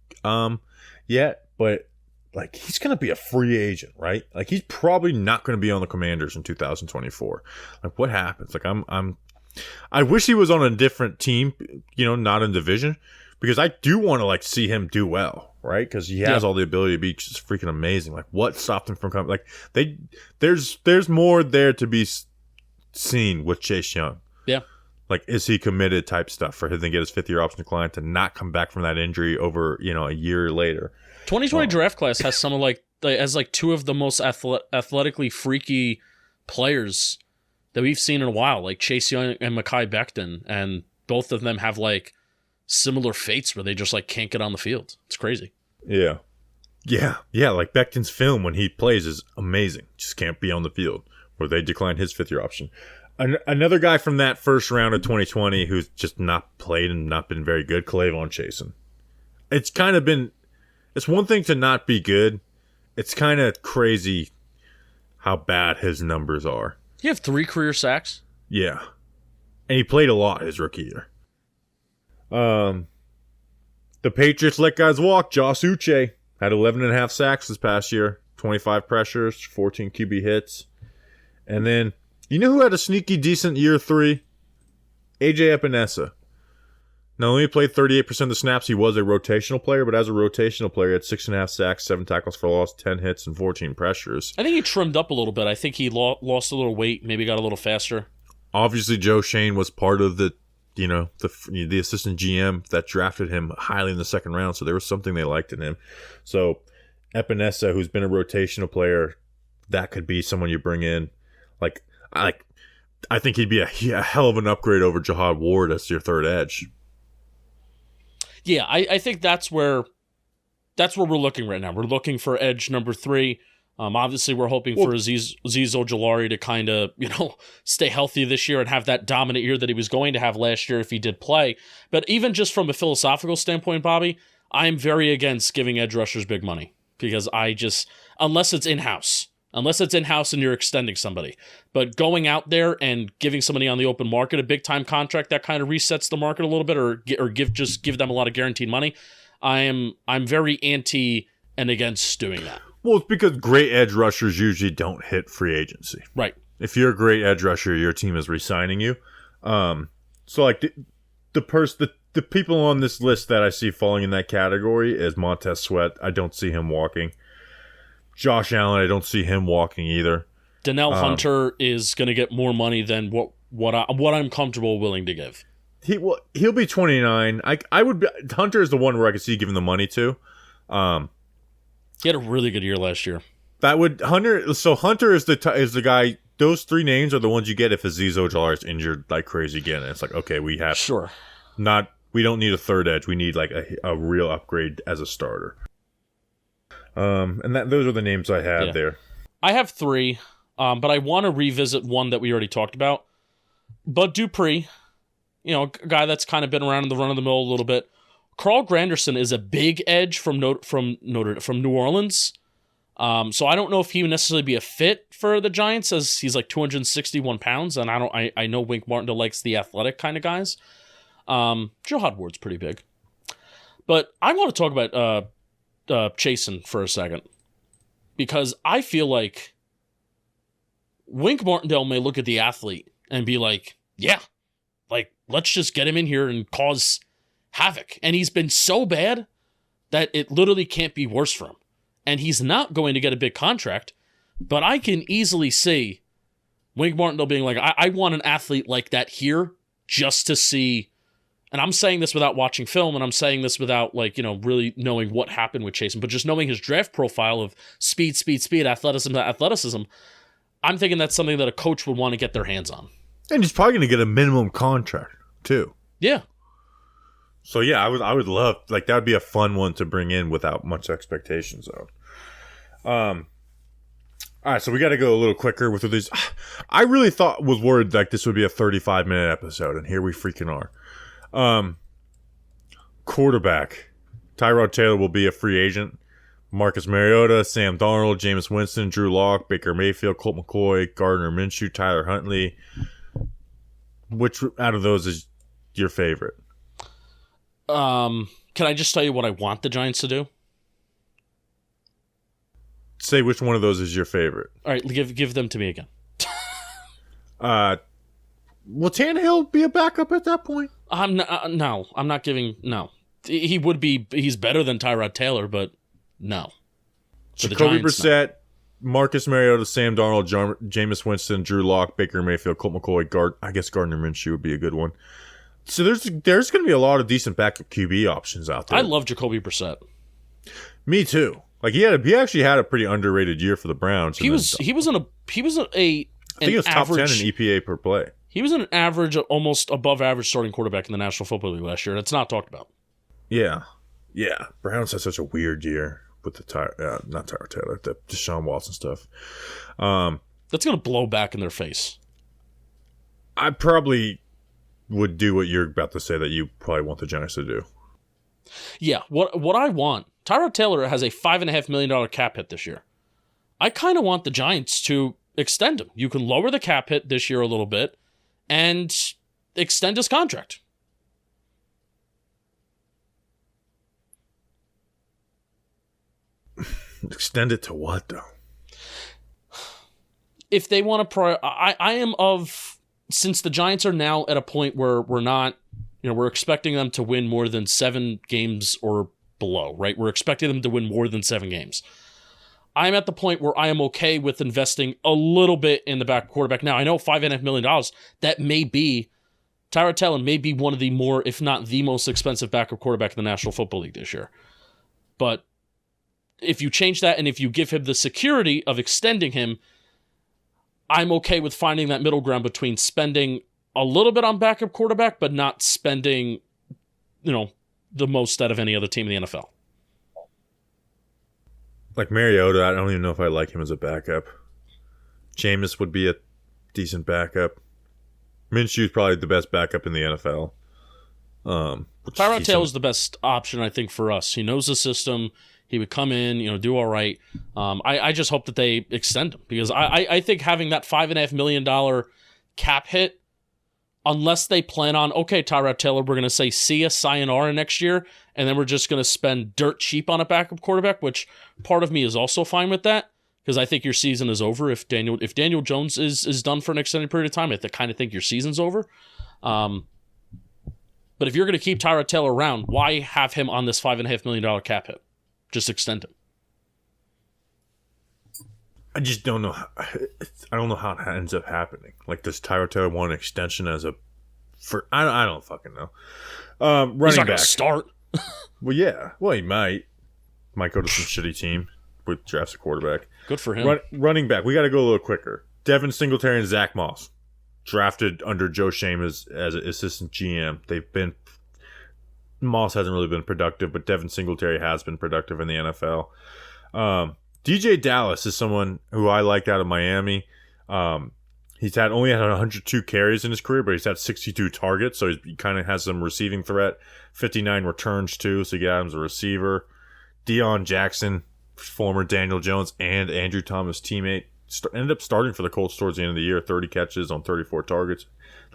Speaker 1: yet, but like he's going to be a free agent, right? Like he's probably not going to be on the Commanders in 2024. Like what happens? Like I wish he was on a different team, not in division, because I do want to like see him do well, right? Because he has all the ability to be just freaking amazing. Like what stopped him from coming? Like there's more there to be seen with Chase Young.
Speaker 2: Yeah.
Speaker 1: Like, is he committed type stuff for him to get his 5th-year option declined to not come back from that injury over, a year later?
Speaker 2: 2020 draft class has some of as two of the most athletically freaky players that we've seen in a while, like Chase Young and Mekhi Becton, and both of them have like similar fates where they just like can't get on the field. It's crazy.
Speaker 1: Yeah. Like Becton's film when he plays is amazing. Just can't be on the field, where they declined his 5th-year option. Another guy from that first round of 2020 who's just not played and not been very good, K'Lavon Chasen. It's one thing to not be good. It's kind of crazy how bad his numbers are.
Speaker 2: You have 3 career sacks?
Speaker 1: Yeah. And he played a lot his rookie year. The Patriots let guys walk. Josh Uche had 11.5 sacks this past year, 25 pressures, 14 QB hits. And then, you know who had a sneaky decent year 3? AJ Epinesa. Not only played 38% of the snaps, he was a rotational player, but as a rotational player, he had 6.5 sacks, 7 tackles for loss, 10 hits, and 14 pressures.
Speaker 2: I think he trimmed up a little bit. I think he lost a little weight, maybe got a little faster.
Speaker 1: Obviously, Joe Shane was part of the assistant GM that drafted him highly in the 2nd round, so there was something they liked in him. So Epinesa, who's been a rotational player, that could be someone you bring in. I think he'd be a hell of an upgrade over Jahad Ward as your 3rd edge.
Speaker 2: Yeah, I think that's where we're looking right now. We're looking for edge number 3. Obviously, we're hoping for Azeez Ojulari to kind of, stay healthy this year and have that dominant year that he was going to have last year if he did play. But even just from a philosophical standpoint, Bobby, I'm very against giving edge rushers big money because unless it's in-house and you're extending somebody. But going out there and giving somebody on the open market a big-time contract that kind of resets the market a little bit or give them a lot of guaranteed money, I'm very anti and against doing that.
Speaker 1: Well, it's because great edge rushers usually don't hit free agency.
Speaker 2: Right.
Speaker 1: If you're a great edge rusher, your team is re-signing you. So like the people on this list that I see falling in that category is Montez Sweat. I don't see him walking. Josh Allen, I don't see him walking either.
Speaker 2: Danielle Hunter is going to get more money than what I'm comfortable willing to give.
Speaker 1: He'll be 29. Hunter is the one where I could see giving the money to.
Speaker 2: He had a really good year last year.
Speaker 1: Hunter. So Hunter is the guy. Those 3 names are the ones you get if Azeez Ojulari is injured like crazy again. And it's like, okay, we have we don't need a third edge. We need like a real upgrade as a starter. And those are the names I have there.
Speaker 2: I have 3, but I want to revisit one that we already talked about. Bud Dupree, a guy that's kind of been around in the run of the mill a little bit. Carl Granderson is a big edge from New Orleans. So I don't know if he would necessarily be a fit for the Giants as he's like 261 pounds. And I know Wink Martindale likes the athletic kind of guys. Jihad Ward's pretty big. But I want to talk about Chasen for a second. Because I feel like Wink Martindale may look at the athlete and be like, yeah, like let's just get him in here and cause havoc. And he's been so bad that it literally can't be worse for him. And he's not going to get a big contract, but I can easily see Wink Martindale being like, I want an athlete like that here just to see. And I'm saying this without watching film, and I'm saying this without really knowing what happened with Chasen, but just knowing his draft profile of speed, athleticism. I'm thinking that's something that a coach would want to get their hands on.
Speaker 1: And he's probably going to get a minimum contract too.
Speaker 2: Yeah.
Speaker 1: So yeah, I would love, like, that would be a fun one to bring in without much expectations though. All right, so we got to go a little quicker with these. I really was worried like this would be a 35-minute episode, and here we freaking are. Quarterback Tyrod Taylor will be a free agent. Marcus Mariota, Sam Darnold, Jameis Winston, Drew Lock, Baker Mayfield, Colt McCoy, Gardner Minshew, Tyler Huntley. Which out of those is your favorite?
Speaker 2: Can I just tell you what I want the Giants to do?
Speaker 1: Say which one of those is your favorite.
Speaker 2: All right, give them to me again.
Speaker 1: Will Tannehill be a backup at that point?
Speaker 2: No, I'm not giving. No, he would be. He's better than Tyrod Taylor, but no.
Speaker 1: Jacoby Brissett, no. Marcus Mariota, Sam Darnold, Jameis Winston, Drew Lock, Baker Mayfield, Colt McCoy, I guess Gardner Minshew would be a good one. So there's going to be a lot of decent backup QB options out there.
Speaker 2: I love Jacoby Brissett.
Speaker 1: Me too. Like he actually had a pretty underrated year for the Browns.
Speaker 2: He was top 10 in
Speaker 1: EPA per play.
Speaker 2: He was an average, almost above average starting quarterback in the National Football League last year. That's not talked about.
Speaker 1: Yeah. Browns had such a weird year with the not Tyrod Taylor, the Deshaun Watson stuff.
Speaker 2: That's going to blow back in their face.
Speaker 1: I probably would do what you're about to say that you probably want the Giants to do.
Speaker 2: Yeah, what I want, Tyrod Taylor has a $5.5 million cap hit this year. I kind of want the Giants to extend him. You can lower the cap hit this year a little bit and extend his contract.
Speaker 1: Extend it to what, though?
Speaker 2: If they want to, I am of, since the Giants are now at a point where we're not, we're expecting them to win more than 7 games or below, right? We're expecting them to win more than 7 games. I'm at the point where I am okay with investing a little bit in the back quarterback. Now, I know $5.5 million, that may be, Tyrod Taylor may be one of the more, if not the most expensive backup quarterback in the National Football League this year. But if you change that and if you give him the security of extending him, I'm okay with finding that middle ground between spending a little bit on backup quarterback, but not spending, the most out of any other team in the NFL.
Speaker 1: Like Mariota, I don't even know if I like him as a backup. Jameis would be a decent backup. Minshew's probably the best backup in the NFL.
Speaker 2: Tyrod Taylor's the best option, I think, for us. He knows the system. He would come in, do all right. I just hope that they extend him because I think having that $5.5 million cap hit, unless they plan on, okay, Tyrod Taylor, we're going to say see ya, sayonara next year, and then we're just going to spend dirt cheap on a backup quarterback, which part of me is also fine with that because I think your season is over. If Daniel Jones is done for an extended period of time, I kind of think your season's over. But if you're going to keep Tyrod Taylor around, why have him on this $5.5 million cap hit? Just extend him.
Speaker 1: I just don't know. I don't know how it ends up happening. Like, does Tyrod Taylor want an extension I don't fucking know. Running
Speaker 2: He's not
Speaker 1: back.
Speaker 2: going to start.
Speaker 1: Well, yeah. Well, he might. Might go to some shitty team with drafts a quarterback.
Speaker 2: Good for him.
Speaker 1: Running back. We got to go a little quicker. Devin Singletary and Zach Moss. Drafted under Joe Shane as an assistant GM. Moss hasn't really been productive, but Devin Singletary has been productive in the NFL. DJ Dallas is someone who I liked out of Miami. He's only had 102 carries in his career, but he's had 62 targets, so he kind of has some receiving threat. 59 returns too, so you got him as a receiver. Deion Jackson, former Daniel Jones and Andrew Thomas teammate, ended up starting for the Colts towards the end of the year. 30 catches on 34 targets,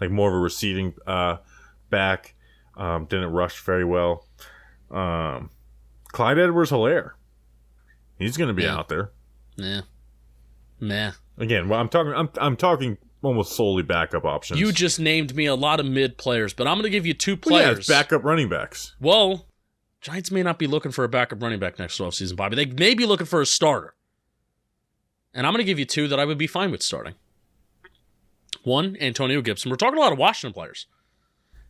Speaker 1: like more of a receiving back. Didn't rush very well. Clyde Edwards-Helaire. He's going to be out there.
Speaker 2: Yeah. Meh.
Speaker 1: Again, well, I'm talking almost solely backup options.
Speaker 2: You just named me a lot of mid players, but I'm going to give you two players.
Speaker 1: Well, yeah, it's backup running backs.
Speaker 2: Well, Giants may not be looking for a backup running back next offseason, Bobby. They may be looking for a starter. And I'm going to give you two that I would be fine with starting. One, Antonio Gibson. We're talking a lot of Washington players.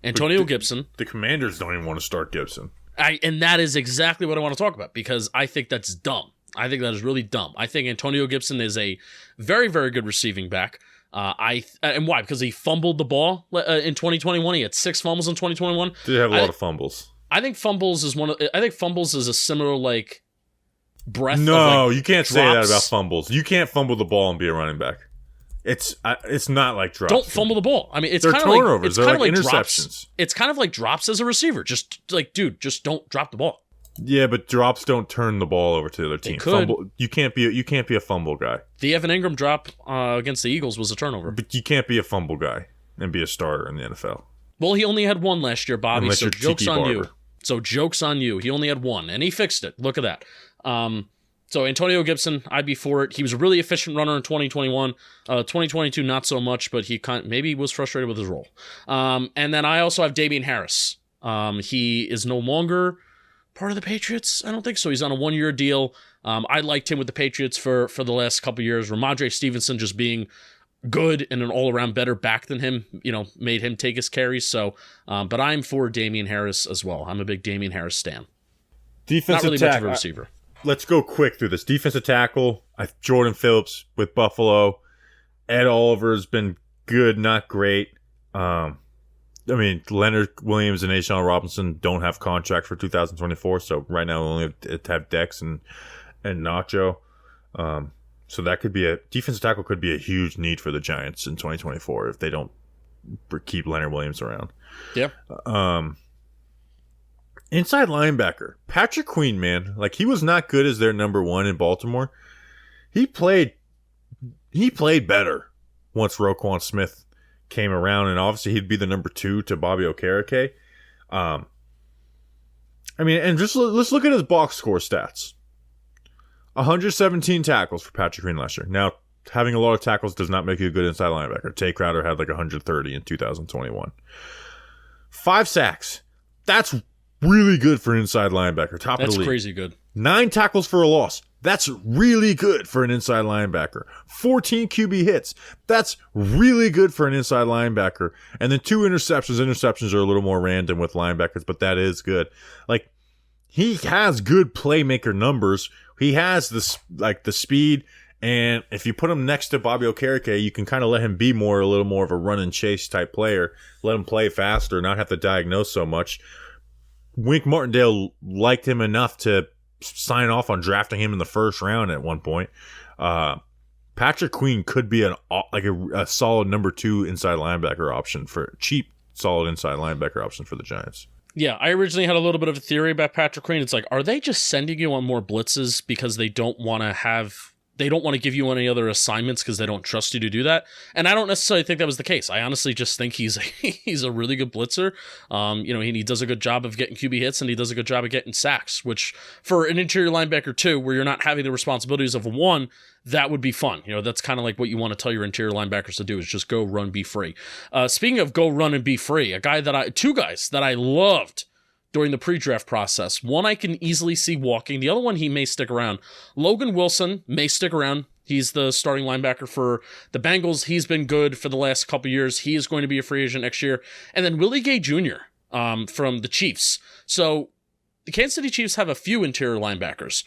Speaker 2: Antonio Gibson.
Speaker 1: The Commanders don't even want to start Gibson.
Speaker 2: And that is exactly what I want to talk about because I think that's dumb. I think that is really dumb. I think Antonio Gibson is a very, very good receiving back. And why? Because he fumbled the ball in 2021. He had 6 fumbles in 2021.
Speaker 1: Did have a lot of fumbles.
Speaker 2: I think fumbles is a similar like breadth.
Speaker 1: No,
Speaker 2: of, like,
Speaker 1: you can't
Speaker 2: drops.
Speaker 1: say that about fumbles. You can't fumble the ball and be a running back. It's not like drops.
Speaker 2: Don't fumble the ball. I mean, it's kind of
Speaker 1: turnovers.
Speaker 2: It's kind of like
Speaker 1: interceptions.
Speaker 2: Drops. It's kind of like drops as a receiver. Just like, dude, just don't drop the ball.
Speaker 1: Yeah, but drops don't turn the ball over to the other team.
Speaker 2: They could.
Speaker 1: You can't be a fumble guy.
Speaker 2: The Evan Ingram drop against the Eagles was a turnover.
Speaker 1: But you can't be a fumble guy and be a starter in the NFL.
Speaker 2: Well, he only had one last year, Bobby.
Speaker 1: Unless
Speaker 2: so
Speaker 1: you're
Speaker 2: joke's
Speaker 1: Tiki
Speaker 2: on
Speaker 1: Barber.
Speaker 2: you. So joke's on you. He only had one, and he fixed it. Look at that. So Antonio Gibson, I'd be for it. He was a really efficient runner in 2021. 2022, not so much, but he maybe was frustrated with his role. And then I also have Damian Harris. He is no longer part of the Patriots. I don't think so. He's on a 1-year deal. I liked him with the Patriots for the last couple of years. Ramondre Stevenson just being good and an all-around better back than him, made him take his carries. So, but I'm for Damian Harris as well. I'm a big Damian Harris stan.
Speaker 1: Defensive
Speaker 2: Not really much of a receiver.
Speaker 1: Let's go quick through this. Defensive tackle, Jordan Phillips with Buffalo. Ed Oliver's been good, not great. Leonard Williams and Ashawn Robinson don't have contracts for 2024, so right now we only have Dex and Nacho. So that could be defensive tackle could be a huge need for the Giants in 2024 if they don't keep Leonard Williams around.
Speaker 2: Yeah.
Speaker 1: Inside linebacker, Patrick Queen, man, like he was not good as their number 1 in Baltimore. He played better once Roquan Smith came around, and obviously he'd be the number 2 to Bobby Okereke. And just let's look at his box score stats. 117 tackles for Patrick Queen last year. Now, having a lot of tackles does not make you a good inside linebacker. Tay Crowder had like 130 in 2021. 5 sacks. That's really good for an inside linebacker. Top of the league.
Speaker 2: That's crazy good.
Speaker 1: 9 tackles for a loss. That's really good for an inside linebacker. 14 QB hits. That's really good for an inside linebacker. And then 2 interceptions. Interceptions are a little more random with linebackers, but that is good. Like, he has good playmaker numbers. He has the speed, and if you put him next to Bobby Okereke, you can kind of let him be a little more of a run and chase type player. Let him play faster, not have to diagnose so much. Wink Martindale liked him enough to sign off on drafting him in the first round at one point. Patrick Queen could be a solid number 2 inside linebacker option for cheap, solid inside linebacker option for the Giants.
Speaker 2: Yeah, I originally had a little bit of a theory about Patrick Queen. It's like, are they just sending you on more blitzes because they don't want to give you any other assignments because they don't trust you to do that? And I don't necessarily think that was the case. I honestly just think he's a really good blitzer. He does a good job of getting QB hits, and he does a good job of getting sacks, which for an interior linebacker too, where you're not having the responsibilities of a one, that would be fun. That's kind of like what you want to tell your interior linebackers to do, is just go run, be free. Speaking of go run and be free, two guys that I loved during the pre-draft process. One I can easily see walking. The other one, he may stick around. Logan Wilson may stick around. He's the starting linebacker for the Bengals. He's been good for the last couple years. He is going to be a free agent next year. And then Willie Gay Jr. From the Chiefs. So the Kansas City Chiefs have a few interior linebackers.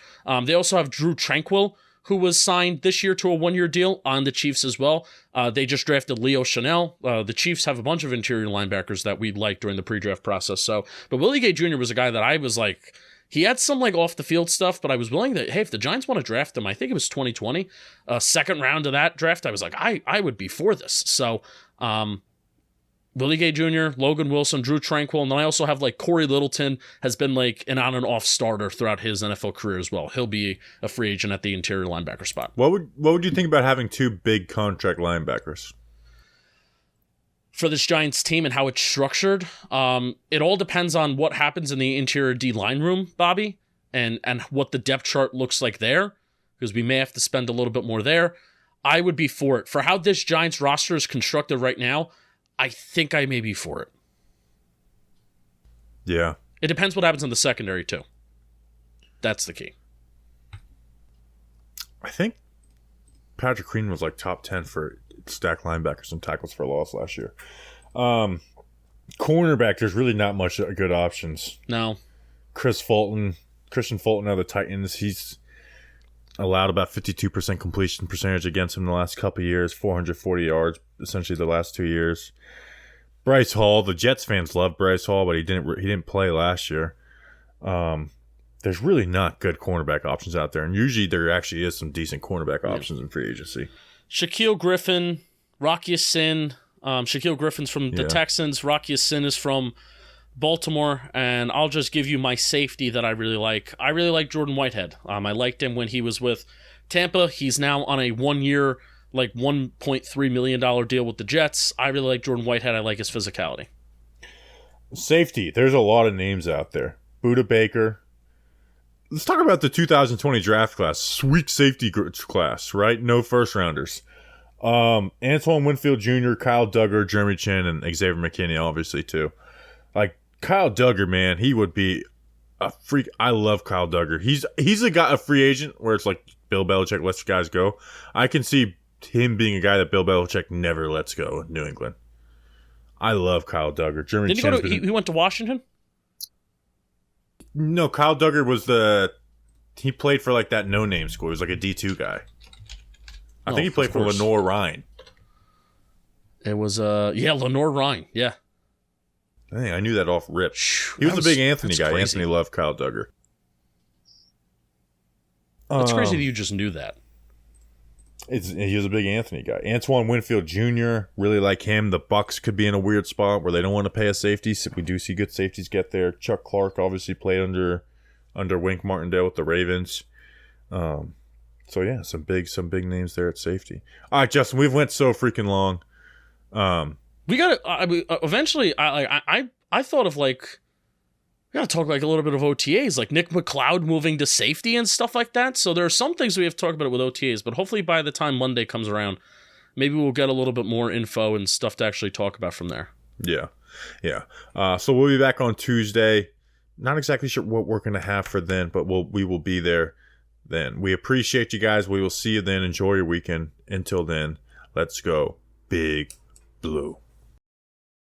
Speaker 2: They also have Drew Tranquill, who was signed this year to a one-year deal on the Chiefs as well. They just drafted Leo Chanel. The Chiefs have a bunch of interior linebackers that we liked during the pre-draft process. But Willie Gay Jr. was a guy that I was like, he had some like off-the-field stuff, but I was willing to, hey, if the Giants want to draft him, I think it was 2020, second round of that draft, I was like, I would be for this. So, Willie Gay Jr., Logan Wilson, Drew Tranquill, and then I also have like Corey Littleton has been like an on and off starter throughout his NFL career as well. He'll be a free agent at the interior linebacker spot.
Speaker 1: What would you think about having 2 big contract linebackers
Speaker 2: for this Giants team and how it's structured? It all depends on what happens in the interior D line room, Bobby, and what the depth chart looks like there, because we may have to spend a little bit more there. I would be for it. For how this Giants roster is constructed right now, I think I may be for it.
Speaker 1: Yeah.
Speaker 2: It depends what happens in the secondary, too. That's the key.
Speaker 1: I think Patrick Queen was like top 10 for stack linebackers and tackles for loss last year. Cornerback, there's really not much good options.
Speaker 2: No.
Speaker 1: Christian Fulton out of the Titans, he's allowed about 52% completion percentage against him in the last couple of years, 440 yards essentially the last 2 years. Bryce Hall, the Jets fans love Bryce Hall, but he didn't play last year. There's really not good cornerback options out there, and usually there actually is some decent cornerback options in free agency.
Speaker 2: Shaquille Griffin, Rocky Sin. Shaquille Griffin's from the Texans. Rocky Sin is from Baltimore, and I'll just give you my safety that I really like. I really like Jordan Whitehead. I liked him when he was with Tampa. He's now on a 1-year, like $1.3 million deal with the Jets. I really like Jordan Whitehead. I like his physicality.
Speaker 1: Safety, there's a lot of names out there. Budda Baker. Let's talk about the 2020 draft class. Sweet safety class, right? No first rounders. Antoine Winfield Jr., Kyle Duggar, Jeremy Chin, and Xavier McKinney, obviously, too. Like, Kyle Duggar, man, he would be a freak. I love Kyle Duggar. He's a free agent where it's like Bill Belichick lets guys go. I can see him being a guy that Bill Belichick never lets go in New England. I love Kyle Duggar. Jeremy Chin.
Speaker 2: He went to Washington?
Speaker 1: No, Kyle Duggar was he played for like that no-name school. He was like a D2 guy. I think he played for Lenore Ryan.
Speaker 2: It was, Lenore Ryan, yeah.
Speaker 1: I knew that off rip. He was a big Anthony guy. Crazy. Anthony loved Kyle Duggar.
Speaker 2: It's crazy that you just knew that.
Speaker 1: He was a big Anthony guy. Antoine Winfield Jr., really like him. The Bucks could be in a weird spot where they don't want to pay a safety. So we do see good safeties get there. Chuck Clark obviously played under Wink Martindale with the Ravens. So yeah, some big names there at safety. All right, Justin, we've went so freaking long.
Speaker 2: We got to eventually. I thought of like, we got to talk like a little bit of OTAs, like Nick McLeod moving to safety and stuff like that. So there are some things we have to talk about with OTAs, but hopefully by the time Monday comes around, maybe we'll get a little bit more info and stuff to actually talk about from there.
Speaker 1: Yeah. So we'll be back on Tuesday. Not exactly sure what we're going to have for then, but we will be there then. We appreciate you guys. We will see you then. Enjoy your weekend. Until then, let's go Big Blue.